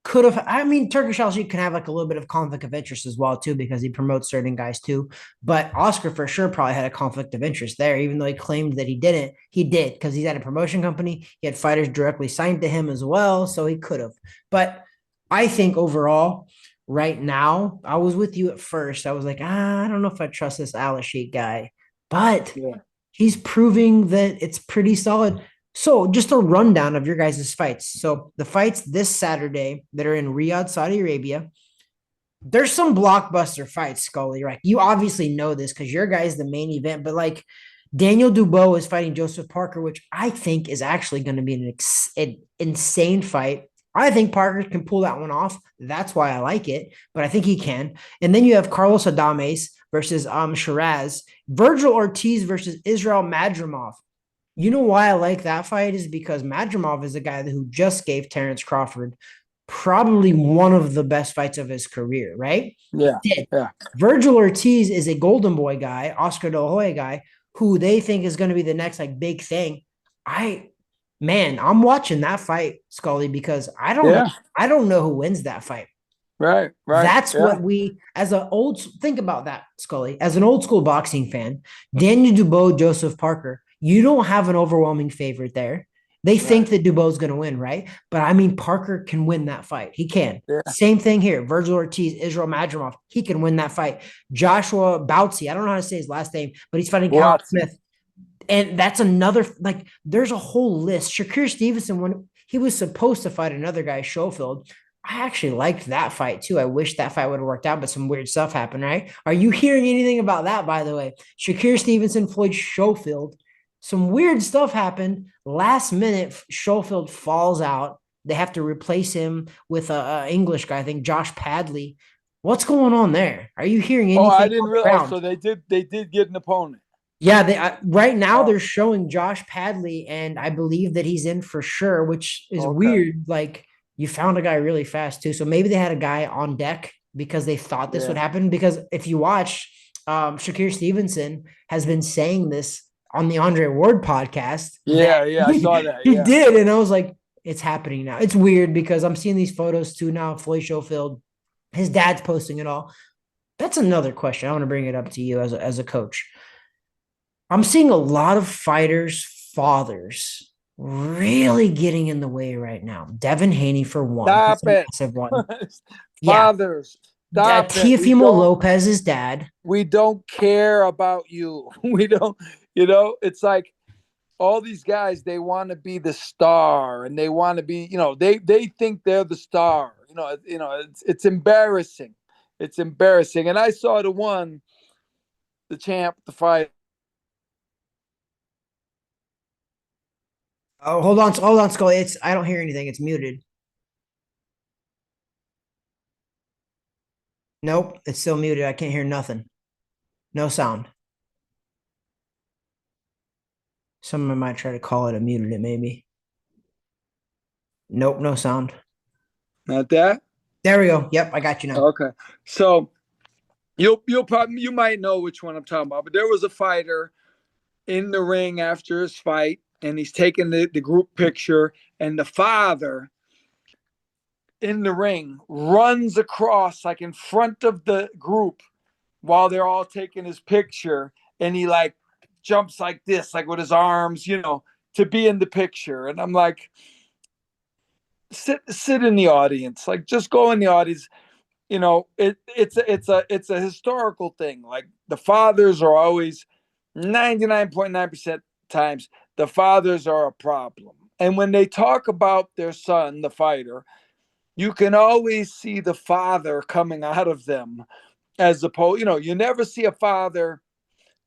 could have. I mean, Turkish Al Sheikh can have like a little bit of conflict of interest as well too, because he promotes certain guys too. But Oscar for sure probably had a conflict of interest there, even though he claimed that he didn't. He did, because he's at a promotion company. He had fighters directly signed to him as well, so he could have. But I think overall, right now, I was with you at first. I was like, I don't know if I trust this Al Sheikh guy, but Yeah. he's proving that it's pretty solid. So, just a rundown of your guys' fights. So, the fights this Saturday that are in Riyadh, Saudi Arabia, There's some blockbuster fights, Scully. Right? You obviously know this because your guy's the main event, but like Daniel Dubois is fighting Joseph Parker, which I think is actually going to be an insane fight. I think Parker can pull that one off. That's why I like it, but I think he can. And then you have Carlos Adames versus Shiraz, Virgil Ortiz versus Israel Madrimov. You know why I like that fight is because Madrimov is a guy who just gave Terrence Crawford probably one of the best fights of his career, right? Yeah, Did. yeah, Virgil Ortiz is a Golden Boy guy, Oscar De La Hoya guy, who they think is going to be the next like big thing. I man, I'm watching that fight, Scully, because yeah. I don't know who wins that fight. Right, right. That's Yeah, what we, as an old, think about that, Scully. As an old school boxing fan, Daniel Dubois, Joseph Parker, you don't have an overwhelming favorite there. They right. think that Dubois is going to win, right? But I mean, Parker can win that fight. He can. Yeah. Same thing here. Virgil Ortiz, Israel Madrimov, he can win that fight. Joshua Boutzy, I don't know how to say his last name, but he's fighting Callum Lots. Smith. And that's another, like, there's a whole list. Shakir Stevenson, when he was supposed to fight another guy, Schofield, I actually liked that fight too. I wish that fight would have worked out, but some weird stuff happened, right? Are you hearing anything about that, by the way? Shakir Stevenson, Floyd Schofield, some weird stuff happened. Last minute, Schofield falls out. They have to replace him with a English guy, I think Josh Padley. What's going on there? Are you hearing Oh, I anything didn't on the realize. Oh, ground? so they did get an opponent. Yeah, right now Oh, they're showing Josh Padley, and I believe that he's in for sure, which is okay. weird. Like you found a guy really fast too, so maybe they had a guy on deck because they thought this would Yeah. happen. Because if you watch, Shakir Stevenson has been saying this on the Andre Ward podcast that Yeah, yeah, I saw that. he Yeah. did, and I was like, it's happening now. It's weird because I'm seeing these photos too now. Floyd Schofield, his dad's posting it all. That's another question. I want to bring it up to you as a coach. I'm seeing a lot of fighters' fathers really getting in the way right now. Devin Haney, for one, he's Stop a it. massive one. Yeah. Fathers, stop it. We Tiafimo don't Lopez's dad. we don't care about you. We don't, it's like all these guys, they want to be the star and they want to be, they think they're the star. It's embarrassing. It's embarrassing. And I saw the champ, the fight. Oh, hold on, Scully. I don't hear anything. It's muted. Nope, it's still muted. I can't hear nothing. No sound. Someone might try to call it a muted it, maybe. Nope, no sound. Not that. There we go. Yep, I got you now. Okay. So you might know which one I'm talking about, but there was a fighter in the ring after his fight, and he's taking the group picture, and the father in the ring runs across like in front of the group while they're all taking his picture, and he like jumps like this, like with his arms, to be in the picture. And I'm like, sit in the audience, like just go in the audience. It's a historical thing. Like the fathers are always 99.9% times the fathers are a problem. And when they talk about their son, the fighter, you can always see the father coming out of them, as opposed, you never see a father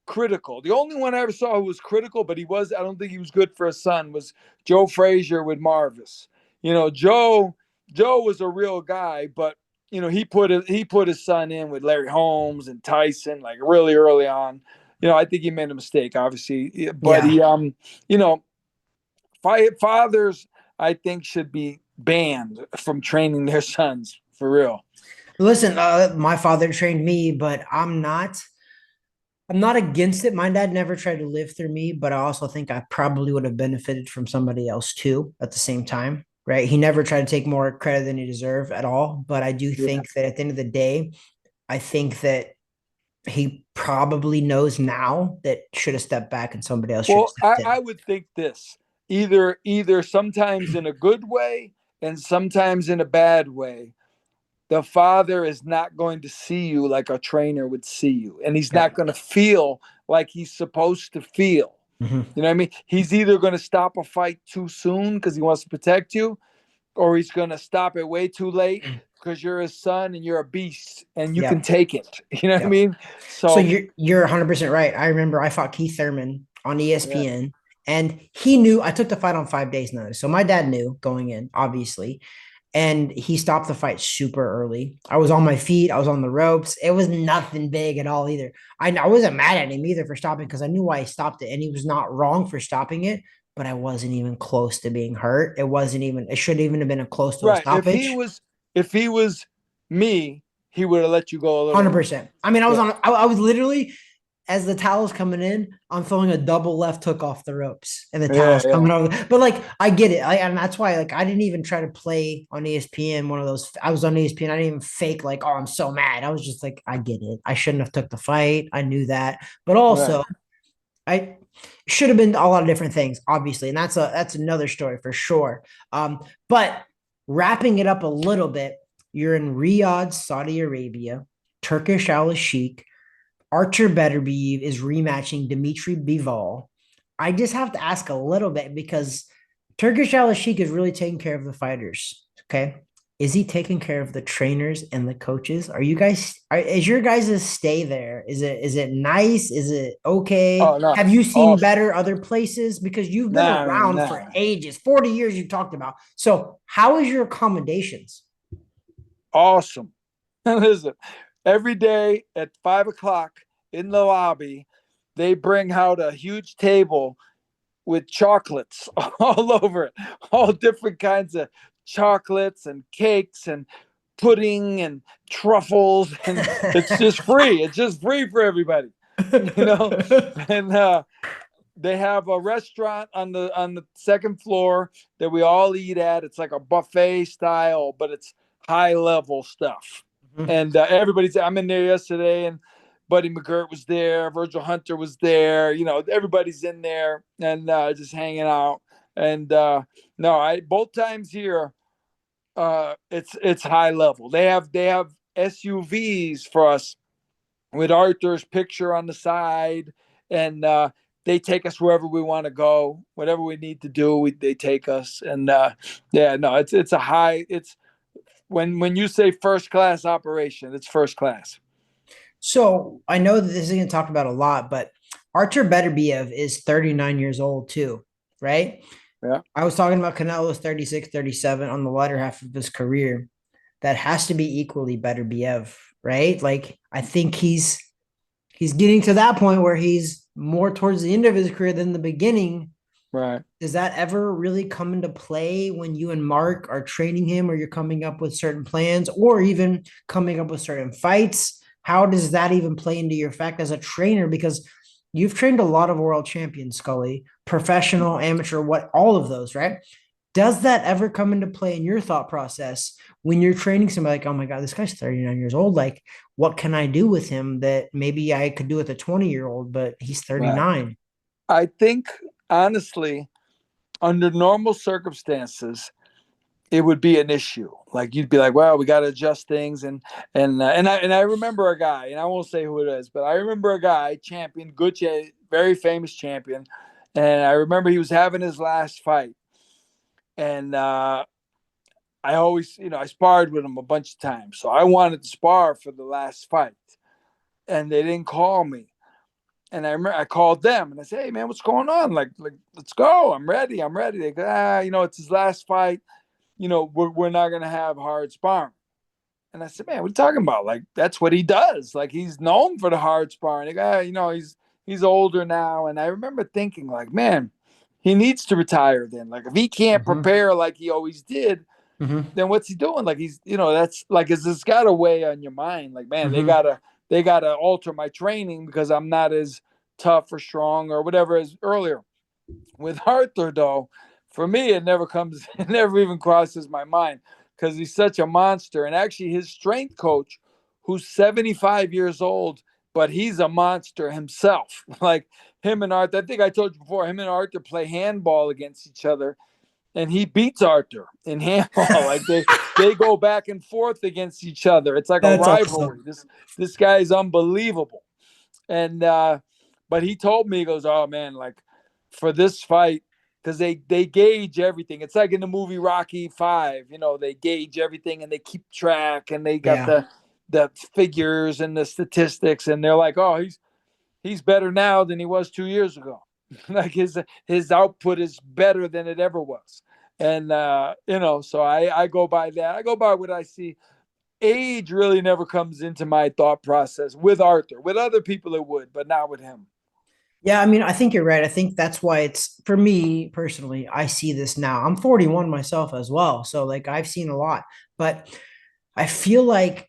critical. The only one I ever saw who was critical, but I don't think he was good for his son, was Joe Frazier with Marvis. Joe was a real guy, but he put his son in with Larry Holmes and Tyson like really early on. I think he made a mistake, obviously, but Yeah. you know, fathers, I think, should be banned from training their sons for real. Listen, my father trained me, but I'm not against it. My dad never tried to live through me, but I also think I probably would have benefited from somebody else too at the same time, right? He never tried to take more credit than he deserved at all. But I do Yeah. think that at the end of the day, I think that he probably knows now that should have stepped back and somebody else should have Well, stepped I in. would think this, either sometimes in a good way and sometimes in a bad way. The father is not going to see you like a trainer would see you, and he's Yeah. not going to feel like he's supposed to feel. Mm-hmm. You know what I mean? He's either going to stop a fight too soon because he wants to protect you, or he's going to stop it way too late because you're his son and you're a beast and you can Yep. take it. You know what I Yep. mean? So So, you're 100% right. I remember I fought Keith Thurman on yeah. ESPN, and he knew I took the fight on 5 days notice. So my dad knew going in, obviously, and he stopped the fight super early. I was on my feet, I was on the ropes. It was nothing big at all either. I wasn't mad at him either for stopping because I knew why he stopped it, and he was not wrong for stopping it. But I wasn't even close to being hurt. It wasn't even. It shouldn't even have been a close to a Right. stoppage. If he was me, he would have let you go a little early. 100%. I mean, I was Yeah. on. I was literally as the towel's coming in, I'm throwing a double left hook off the ropes, and the Yeah. towel's Yeah. coming over. But like, I get it, and that's why like I didn't even try to play on ESPN. One of those. I was on ESPN. I didn't even fake like, oh, I'm so mad. I was just like, I get it. I shouldn't have took the fight. I knew that, but Right. also I should have been a lot of different things, obviously, and that's another story for sure. But wrapping it up a little bit, you're in Riyadh, Saudi Arabia. Turkish Al Sheikh. Artur Beterbiev is rematching Dmitry Bivol. I just have to ask a little bit because Turkish Al Sheikh is really taking care of the fighters. Okay. Is he taking care of the trainers and the coaches? Is your guys' stay there? Is it nice? Is it okay? Oh, no. Have you seen Awesome. better other places? Because you've been Nah, man, around for nah. ages, 40 years you've talked about. So how is your accommodations? Awesome. Listen, every day at 5 o'clock in the lobby, they bring out a huge table with chocolates all over it, all different kinds of chocolates and cakes and pudding and truffles, and it's just free. It's just free for everybody, you know. And they have a restaurant on the second floor that we all eat at. It's like a buffet style, but it's high level stuff. And everybody's. I'm in there yesterday, and Buddy McGirt was there. Virgil Hunter was there. You know, everybody's in there and just hanging out. And no, I both times here, it's high level. They have SUVs for us with Arthur's picture on the side, and they take us wherever we want to go, whatever we need to do. They take us, and yeah, no, it's a high. It's when you say first class operation, it's first class. So I know that this isn't talked about a lot, but Artur Beterbiev is 39 years old too, right? Yeah, I was talking about Canelo's 36, 37 on the latter half of his career. That has to be equally Beterbiev, right? Like I think he's getting to that point where he's more towards the end of his career than the beginning. right. Does that ever really come into play when you and Mark are training him or you're coming up with certain plans or even coming up with certain fights? How does that even play into your fact as a trainer? Because you've trained a lot of world champions, Scully, professional, amateur, what all of those, right? Does that ever come into play in your thought process when you're training somebody like, oh my God, this guy's 39 years old? Like, what can I do with him that maybe I could do with a 20-year-old, but he's Right. 39? I think honestly, under normal circumstances, it would be an issue. Like you'd be like, well, we got to adjust things, and I remember a guy, and I won't say who it is, but I remember a guy, champion, very famous champion, and I remember he was having his last fight, and I always, I sparred with him a bunch of times, so I wanted to spar for the last fight, and they didn't call me. And I remember I called them and I said, "Hey man, what's going on? Like, let's go. I'm ready. I'm ready." They go, it's his last fight. We're not gonna have hard sparring. And I said, "Man, what are you talking about? Like, that's what he does. Like, he's known for the hard sparring." They go, he's older now. And I remember thinking, like, man, he needs to retire then. Like, if he can't Mm-hmm. prepare like he always did, Mm-hmm. then what's he doing? Like, that's like, it's got to weigh on your mind. Like, man, they Mm-hmm. gotta they gotta alter my training because I'm not as tough or strong or whatever as earlier. With Arthur, though, for me, it never even crosses my mind because he's such a monster. And actually, his strength coach, who's 75 years old, but he's a monster himself. Like him and Arthur, I think I told you before, him and Arthur play handball against each other, and he beats Arthur in handball. Like they go back and forth against each other. It's like a That's rivalry. awesome. This guy is unbelievable. And but he told me, he goes, "Oh man, like for this fight." because they gauge everything. It's like in the movie Rocky Five, you know, they gauge everything and they keep track and they got Yeah. the figures and the statistics, and they're like, oh, he's better now than he was 2 years ago. Like his output is better than it ever was. And you know, so I go by that. I go by what I see. Age really never comes into my thought process with Arthur. With other people it would, but not with him. Yeah, I mean, I think you're right. I think that's why it's for me personally, I see this now. I'm 41 myself as well. So like I've seen a lot, but I feel like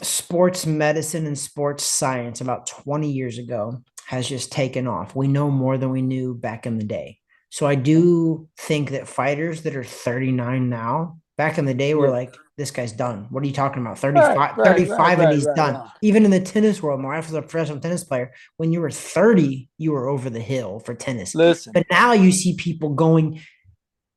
sports medicine and sports science about 20 years ago has just taken off. We know more than we knew back in the day. So I do think that fighters that are 39 now, back in the day, were Yeah. like, this guy's done. What are you talking about? Right, 35, right, right, 35 and right, he's right, done. right. Even in the tennis world, my wife was a professional tennis player. When you were 30, you were over the hill for tennis. Listen, But now you see people going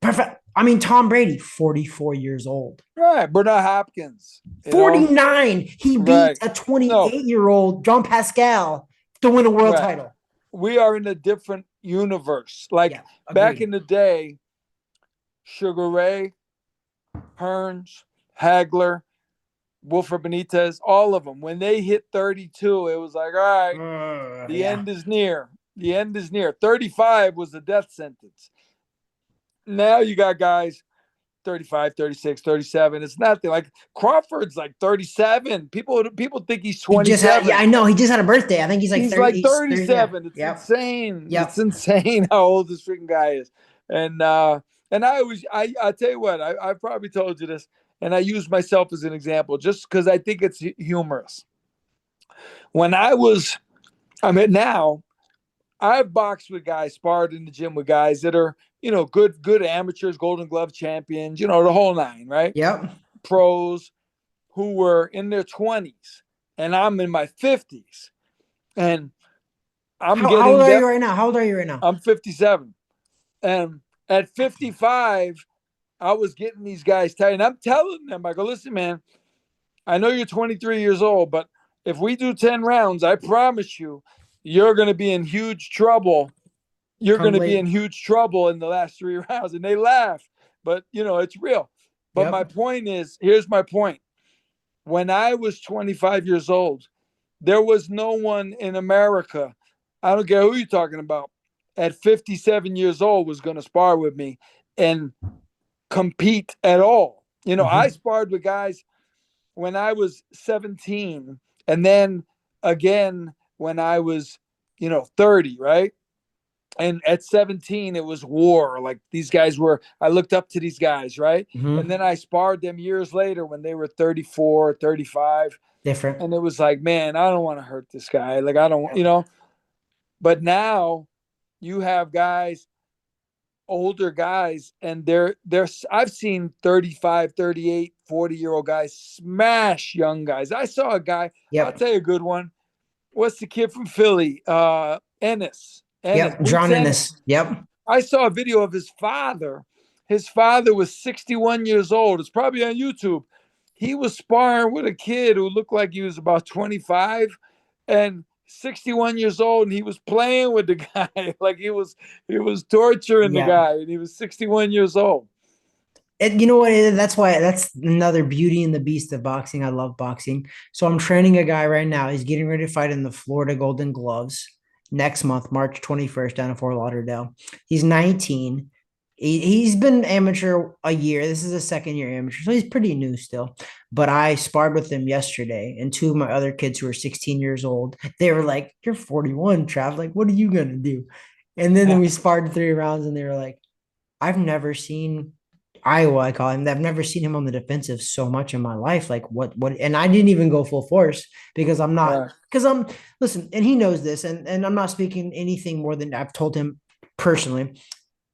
perfect. I mean, Tom Brady, 44 years old. right, Bernard Hopkins, 49. He beat right. a No, 28-year-old John Pascal to win a world right. title. We are in a different universe. Like Yeah, back agreed. in the day, Sugar Ray, Hearns, Hagler, Wilfred Benitez, all of them, when they hit 32, it was like, all right, the Yeah. end is near. The end is near. 35 was the death sentence. Now you got guys 35, 36, 37. It's nothing. Like Crawford's like 37. People think he's He just had, yeah, 27. I know. He just had a birthday. I think he's like He's 30. like He's 30. Yeah. 37. It's Yep. insane. It's Yep. insane how old this freaking guy is. And I always I tell you what, I probably told you this, and I use myself as an example just because I think it's humorous. When I mean now, I've boxed with guys, sparred in the gym with guys that are, you know, good amateurs, golden glove champions, you know, the whole nine, right? Yep. Pros who were in their 20s and I'm in my 50s. And I'm How old getting are them. you right now? How old are you right now? I'm 57. And at 55, I was getting these guys tight. And I'm telling them, I go, listen, man, I know you're 23 years old, but if we do 10 rounds, I promise you, you're going to be in huge trouble. You're going Come to be in late. huge trouble in the last 3 rounds. And they laugh, but you know, it's real. But my Yep. point is, here's my point. When I was 25 years old, there was no one in America, I don't care who you're talking about, at 57 years old was going to spar with me and compete at all. You know, I Mm-hmm. sparred with guys when I was 17 and then again when I was, you know, 30, right? And at 17 it was war. Like these guys were, I looked up to these guys, right? And Mm-hmm. then I sparred them years later when they were 34, 35, Different. and it was like, man, I don't want to hurt this guy. Like I don't, you know. But now you have guys, older guys, and they're I've seen 35, 38, 40-year-old guys smash young guys. I saw a guy, I'll Yep. tell you a good one. What's the kid from Philly? Ennis, Yep. Boots John Ennis. Ennis. Yep. I saw a video of his father. His father was 61 years old. It's probably on YouTube. He was sparring with a kid who looked like he was about 25 and 61 years old, and he was playing with the guy like he was torturing the Yeah. guy, and he was 61 years old. And you know what? That's why that's another beauty and the beast of boxing. I love boxing. So I'm training a guy right now. He's getting ready to fight in the Florida Golden Gloves next month, March 21st, down in Fort Lauderdale. He's 19. He's been amateur a year. This is a second year amateur, so he's pretty new still. But I sparred with him yesterday, and two of my other kids who are 16 years old, they were like, "You're 41, Trav. Like, what are you gonna do?" And then we sparred 3 rounds, and they were like, I've never seen Iowa, I call him. I've never seen him on the defensive so much in my life. Like what, and I didn't even go full force because I'm not, Right, because listen, and he knows this, and I'm not speaking anything more than I've told him personally.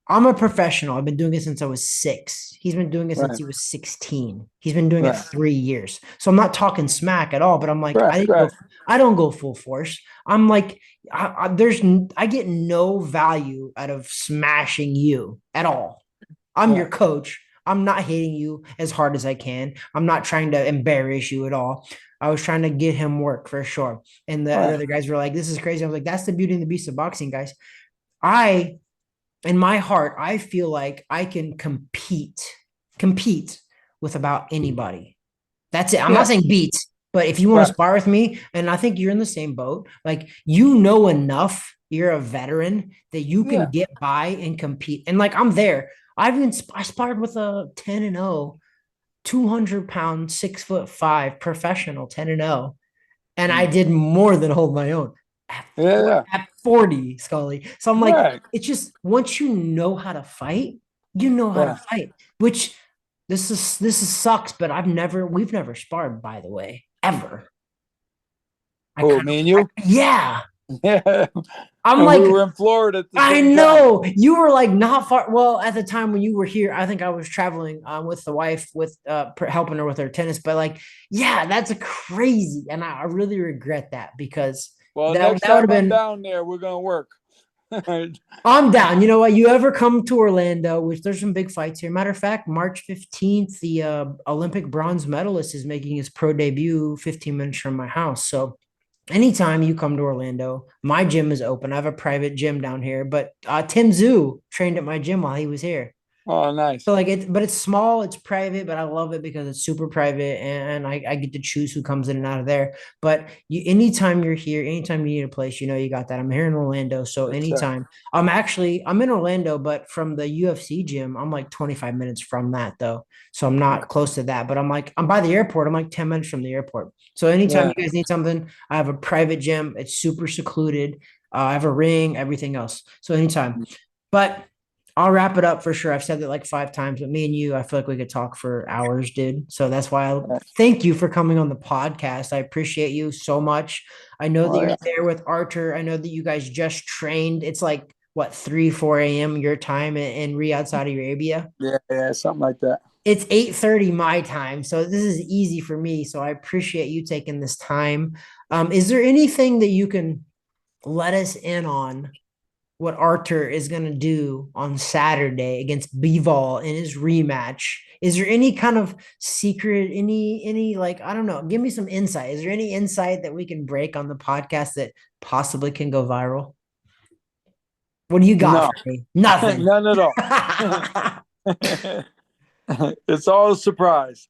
I'm a professional. I've been doing it since I was 6. He's been doing it since right, he was 16. He's been doing it right, 3 years. So I'm not talking smack at all, but I'm like, right, right, I don't go full force. I'm like, I get no value out of smashing you at all. I'm your right, coach. I'm not hitting you as hard as I can. I'm not trying to embarrass you at all. I was trying to get him work for sure. And the right, other guys were like, this is crazy. I was like, that's the beauty and the beast of boxing, guys. I in my heart, I feel like I can compete with about anybody. That's it. I'm not Yeah, saying beat, but if you want to right. spar with me, and I think you're in the same boat, like you know enough, you're a veteran that you can Yeah. get by and compete. And like I'm there. I sparred with a 10 and 0, 200 pound, 6'5" professional 10 and 0. And I Mm. did more than hold my own Yeah, yeah. at 40, Scully. So I'm like, Right. it's just once you know how to fight, you know how to Yeah. fight. Which this is sucks, but we've never sparred, by the way, ever. I Who, kind me and of you? yeah. Yeah. I'm And we like, were in Florida at the I same time. know you were like not far. Well, at the time when you were here, I think I was traveling with the wife with helping her with her tennis. But like, yeah, that's a crazy, and I really regret that because Well, that next that would have time I'm been. down there, we're gonna work. I'm down. You know what? You ever come to Orlando, which there's some big fights here. Matter of fact, March 15th, the Olympic bronze medalist is making his pro debut 15 minutes from my house. So anytime you come to Orlando, my gym is open. I have a private gym down here, but Tim Zoo trained at my gym while he was here. Oh, So nice. like but it's small, it's private, but I love it because it's super private and I get to choose who comes in and out of there. But anytime you're here, anytime you need a place, you got that. I'm here in Orlando. So Yes, sir. anytime I'm in Orlando, but from the UFC gym, I'm like 25 minutes from that though. So I'm not Okay. close to that, but I'm by the airport. I'm like 10 minutes from the airport. So anytime Yeah. you guys need something, I have a private gym. It's super secluded. I have a ring, everything else. So anytime. But I'll wrap it up for sure. I've said that like 5 times, but me and you, I feel like we could talk for hours, dude. So that's why I Yeah. thank you for coming on the podcast. I appreciate you so much. I know that Oh, you're yeah. there with Artur. I know that you guys just trained. It's like what 3, 4 a.m. your time in Riyadh, Saudi Arabia. Yeah, yeah, something like that. It's 8:30 my time. So this is easy for me. So I appreciate you taking this time. Is there anything that you can let us in on what Artur is going to do on Saturday against Bivol in his rematch? Is there any kind of secret, any like I don't know? Give me some insight. Is there any insight that we can break on the podcast that possibly can go viral? What do you got No, for me? Nothing. none at all. It's all a surprise.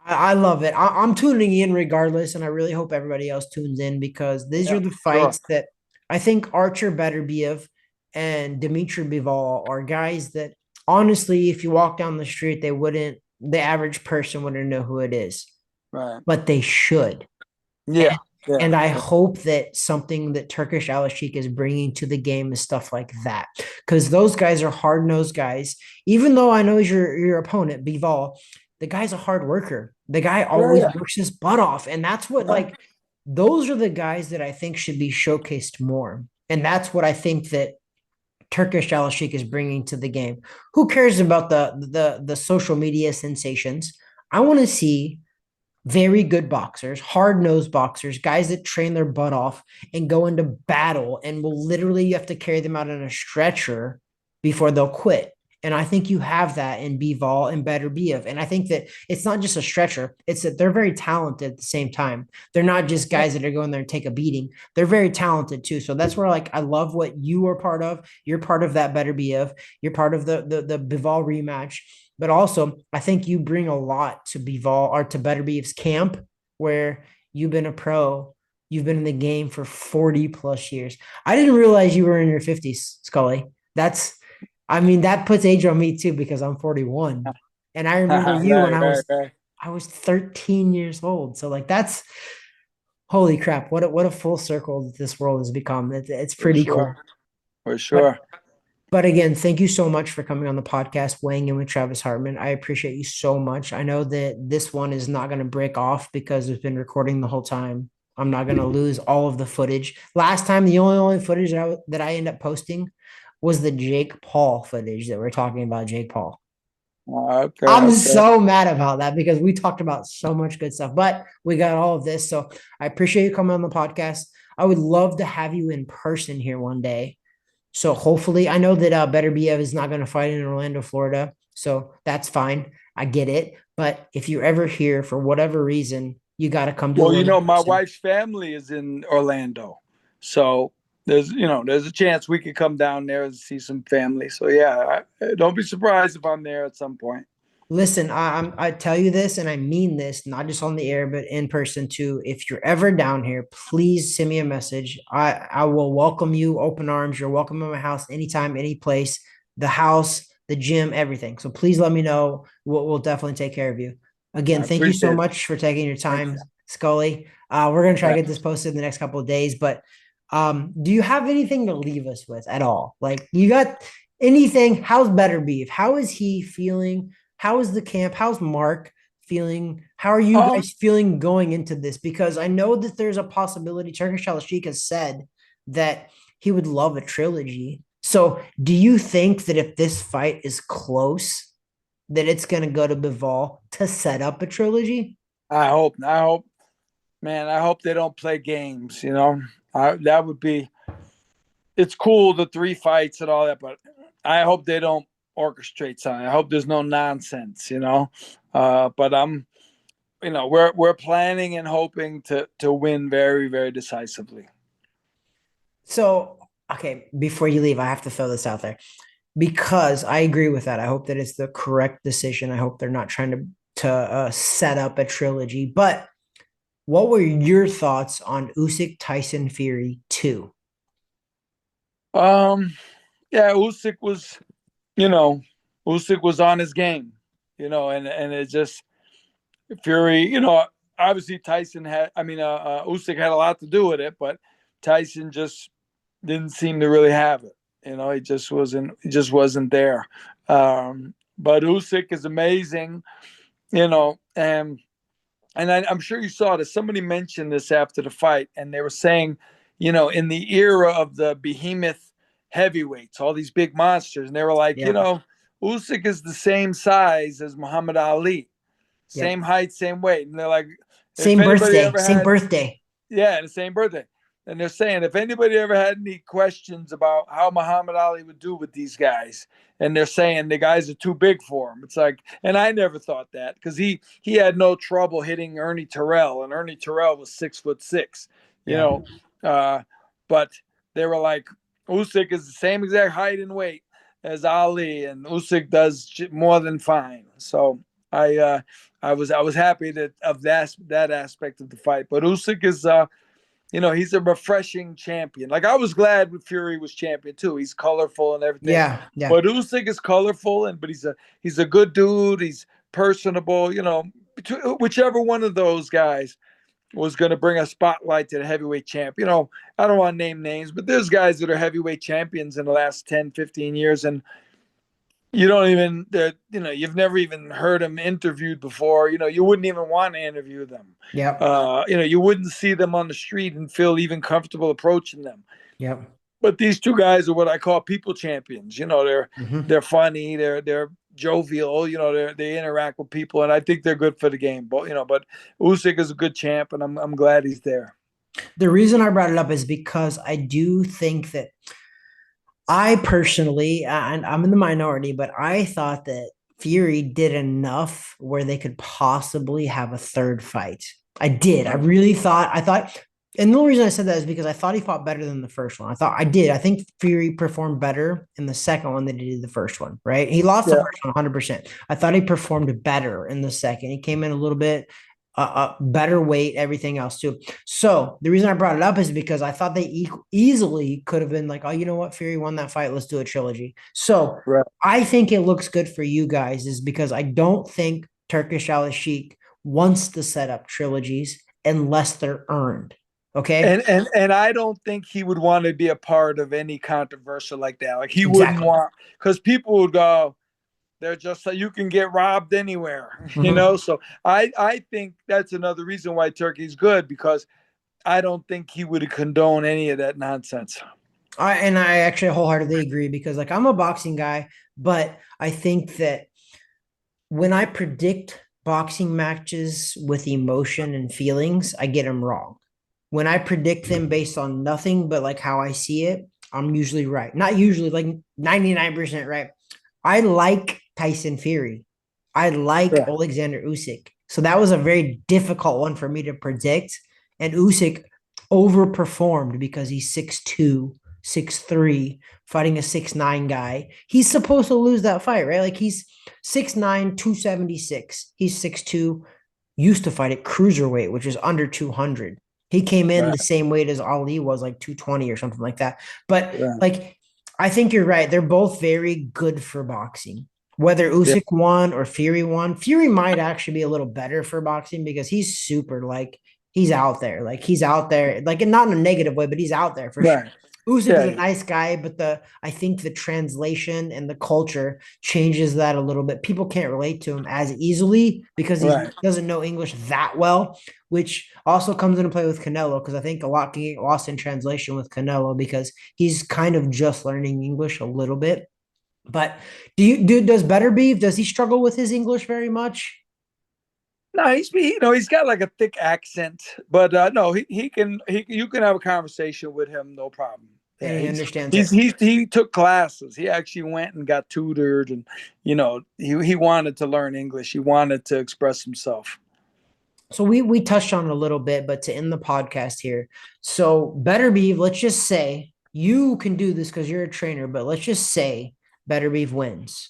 I love it. I'm tuning in regardless, and I really hope everybody else tunes in because these are Yeah, the sure. fights that I think Artur Beterbiev and Dmitry Bivol are guys that honestly, if you walk down the street, the average person wouldn't know who it is, Right. but they should. Yeah, And yeah, I yeah. hope that something that Turkish Al is bringing to the game is stuff like that, because those guys are hard nosed guys. Even though I know he's your opponent, Bival, the guy's a hard worker. The guy Yeah, always yeah. works his butt off, and that's what Yeah. like those are the guys that I think should be showcased more. And that's what I think that Turkish Al is bringing to the game. Who cares about the social media sensations? I want to see very good boxers, hard nosed boxers, guys that train their butt off and go into battle and will literally you have to carry them out on a stretcher before they'll quit. And I think you have that in Bivol and Beterbiev. And I think that it's not just a stretcher, it's that they're very talented at the same time. They're not just Yeah. guys that are going there and take a beating. They're very talented too. So that's where like I love what you are part of. You're part of that Beterbiev. You're part of the Bivol rematch. But also, I think you bring a lot to Bivol or to Beterbiev's camp where you've been a pro. You've been in the game for 40 plus years. I didn't realize you were in your 50s, Scully. I mean, that puts age on me too because I'm 41. And I remember you when Right, right, right. I was 13 years old. So like that's holy crap. What a full circle that this world has become. It's For pretty sure. cool. For But sure. But again, thank you so much for coming on the podcast, weighing in with Travis Hartman. I appreciate you so much. I know that this one is not going to break off because it's been recording the whole time. I'm not going to lose all of the footage. Last time, the only footage that I end up posting was the Jake Paul footage that we're talking about. Jake Paul. Okay, I'm okay. so mad about that because we talked about so much good stuff, but we got all of this. So I appreciate you coming on the podcast. I would love to have you in person here one day. So hopefully, I know that Beterbiev is not going to fight in Orlando, Florida. So that's fine. I get it. But if you're ever here for whatever reason, you got to come do Well, one in my person. wife's family is in Orlando. So, there's a chance we could come down there and see some family. So yeah, don't be surprised if I'm there at some point. Listen, I tell you this, and I mean this, not just on the air, but in person too. If you're ever down here, please send me a message. I will welcome you, open arms. You're welcome in my house anytime, any place, the house, the gym, everything. So please let me know. We'll definitely take care of you. Again, I thank you so appreciate it. much for taking your Thanks. time, Scully. We're gonna try to Yeah. get this posted in the next couple of days, but do you have anything to leave us with at all? Like you got anything? How's Beterbiev? How is he feeling? How is the camp? How's Mark feeling? How are you Um, guys feeling going into this? Because I know that there's a possibility. Turkish Al Sheikh has said that he would love a trilogy. So, do you think that if this fight is close, that it's going to go to Bivol to set up a trilogy? I hope, man, I hope they don't play games. That would be. It's cool the three fights and all that, but I hope they don't orchestrate something. I hope there's no nonsense. But we're planning and hoping to win very very decisively. So, okay, before you leave, I have to throw this out there because I agree with that. I hope that it's the correct decision. I hope they're not trying to set up a trilogy. But what were your thoughts on Usyk Tyson Fury 2? Um, yeah, you know, Usyk was on his game, and it just Fury, obviously Tyson Usyk had a lot to do with it, but Tyson just didn't seem to really have it. He just wasn't there. But Usyk is amazing, and I'm sure you saw this. Somebody mentioned this after the fight, and they were saying, in the era of the behemoth heavyweights, all these big monsters, and they were like, Yep. Usyk is the same size as Muhammad Ali, same Yep. height, same weight, and they're like, if Same anybody birthday. ever Same had, birthday. yeah, the same birthday. And they're saying if anybody ever had any questions about how Muhammad Ali would do with these guys, and they're saying the guys are too big for him. It's like, and I never thought that because he had no trouble hitting Ernie Terrell, and Ernie Terrell was 6'6", you Yeah. know. But they were like, Usyk is the same exact height and weight as Ali, and Usyk does more than fine. So I was happy that of that aspect of the fight. But Usyk is he's a refreshing champion. Like I was glad when Fury was champion too. He's colorful and everything. Yeah. Yeah. But Usyk is colorful but he's a good dude. He's personable. Whichever one of those guys was going to bring a spotlight to the heavyweight champ. I don't want to name names, but there's guys that are heavyweight champions in the last 10, 15 years, and you don't even you've never even heard them interviewed before. You wouldn't even want to interview them. Yep. You wouldn't see them on the street and feel even comfortable approaching them. Yep. But these two guys are what I call people champions. they're Mm-hmm. they're funny, they're jovial, they interact with people, and I think they're good for the game. But Usyk is a good champ, and I'm glad he's there. The reason I brought it up is because I do think that I personally, and I'm in the minority, but I thought that Fury did enough where they could possibly have a third fight. I did. I really thought, and the only reason I said that is because I thought he fought better than the first one. I did. I think Fury performed better in the second one than he did the first one, right? He lost the Yeah. first one 100%. I thought he performed better in the second. He came in a little bit better weight, everything else too. So the reason I brought it up is because I thought they easily could have been like, oh, you know what, Fury won that fight. Let's do a trilogy. So Right. I think it looks good for you guys, is because I don't think Turkish Al Sheikh wants to set up trilogies unless they're earned. Okay. And I don't think he would want to be a part of any controversial like that. Like he wouldn't Exactly. want, because people would go, they're just like, you can get robbed anywhere, Mm-hmm. So I think that's another reason why Turkey's good, because I don't think he would condone any of that nonsense. I actually wholeheartedly agree because like I'm a boxing guy, but I think that when I predict boxing matches with emotion and feelings, I get them wrong. When I predict them based on nothing but like how I see it, I'm usually right. Not usually, like 99% right. I like Tyson Fury. I like Yeah. Alexander Usyk. So that was a very difficult one for me to predict. And Usyk, overperformed because he's 6'2", 6'3", fighting a 6'9" guy. He's supposed to lose that fight, right? Like he's 6'9", 276. He's 6'2", used to fight at cruiserweight, which is under 200. He came in Right. the same weight as Ali was, like 220 or something like that. But Right. like, I think you're right. They're both very good for boxing. Whether Yeah. Usyk won or Fury won, Fury might actually be a little better for boxing because he's super like he's out there. Like he's out there, like and not in a negative way, but he's out there for sure. Right. Usyk is Yeah. a nice guy, but I think the translation and the culture changes that a little bit. People can't relate to him as easily because he Right. doesn't know English that well, which also comes into play with Canelo because I think a lot can get lost in translation with Canelo because he's kind of just learning English a little bit. But does Beterbiev, does he struggle with his English very much? No, he's got like a thick accent, but no, he can you can have a conversation with him, no problem. And Yeah, he he's understands he's it. he took classes. He actually went and got tutored, and he wanted to learn English. He wanted to express himself. So we touched on it a little bit, but to end the podcast here, so Beterbiev, let's just say you can do this because you're a trainer, but let's just say Beterbiev wins.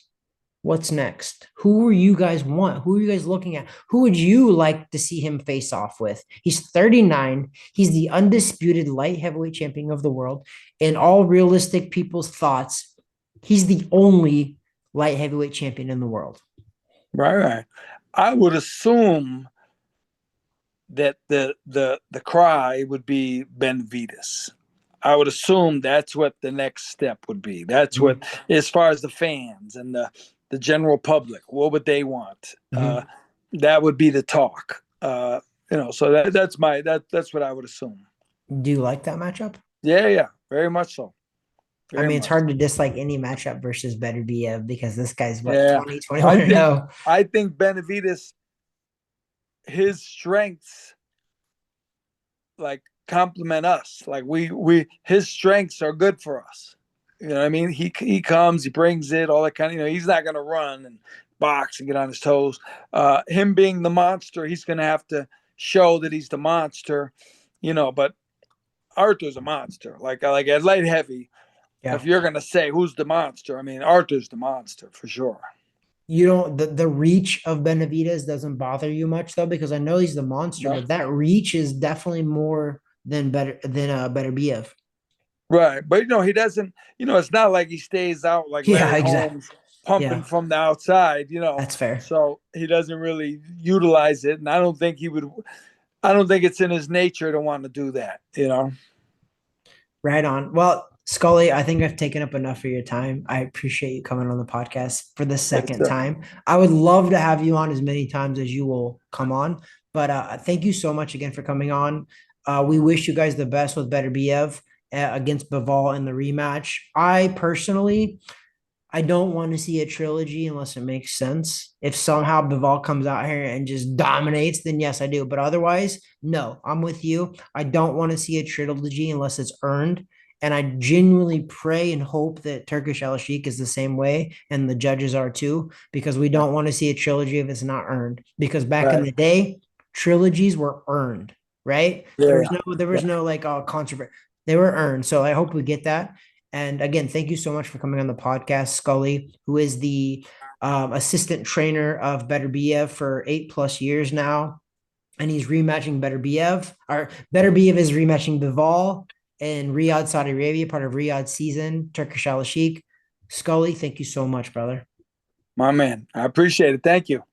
What's next? Who are you guys want? Who are you guys looking at? Who would you like to see him face off with? He's 39. He's the undisputed light heavyweight champion of the world. In all realistic people's thoughts, he's the only light heavyweight champion in the world. Right, right. I would assume that the cry would be Benavides. I would assume that's what the next step would be. That's what, Mm-hmm. as far as the fans and the general public, what would they want? Mm-hmm. That would be the talk. So that's what I would assume. Do you like that matchup? Yeah, yeah, very much so, I very mean, it's much. hard to dislike any matchup versus Beterbiev because this guy's what Yeah, 20, I 21 and think 0. I think Benavides, his strengths like complement us. Like we his strengths are good for us. You know what I mean? He comes, he brings it, all that kind of, he's not gonna run and box and get on his toes. Him being the monster, he's gonna have to show that he's the monster, but Arthur's a monster. Like at light heavy, Yeah. if you're gonna say who's the monster, I mean Arthur's the monster for sure. You don't the reach of Benavides doesn't bother you much though, because I know he's the monster, No. but that reach is definitely more than Beterbiev. Right. But he doesn't, it's not like he stays out like Yeah, Larry exactly. Holmes pumping Yeah, from the outside. that's fair. So he doesn't really utilize it. And I don't think it's in his nature to want to do that. Right on. Well, Scully, I think I've taken up enough of your time. I appreciate you coming on the podcast for the Yes, second sir. time. I would love to have you on as many times as you will come on. But thank you so much again for coming on. We wish you guys the best with Beterbiev against Bivol in the rematch. I don't want to see a trilogy unless it makes sense. If somehow Bivol comes out here and just dominates, then yes, I do. But otherwise, no, I'm with you. I don't want to see a trilogy unless it's earned. And I genuinely pray and hope that Turkish Al Sheikh is the same way and the judges are too, because we don't want to see a trilogy if it's not earned. Because back in Right. the day, trilogies were earned, right? There was Yeah. no like controversy. They were earned. So I hope we get that. And again, thank you so much for coming on the podcast, Scully, who is the assistant trainer of Beterbiev for 8+ years now. And he's rematching Beterbiev, or Beterbiev is rematching Bivol in Riyadh, Saudi Arabia, part of Riyadh season, Turkish Al Sheikh. Scully, thank you so much, brother. My man. I appreciate it. Thank you.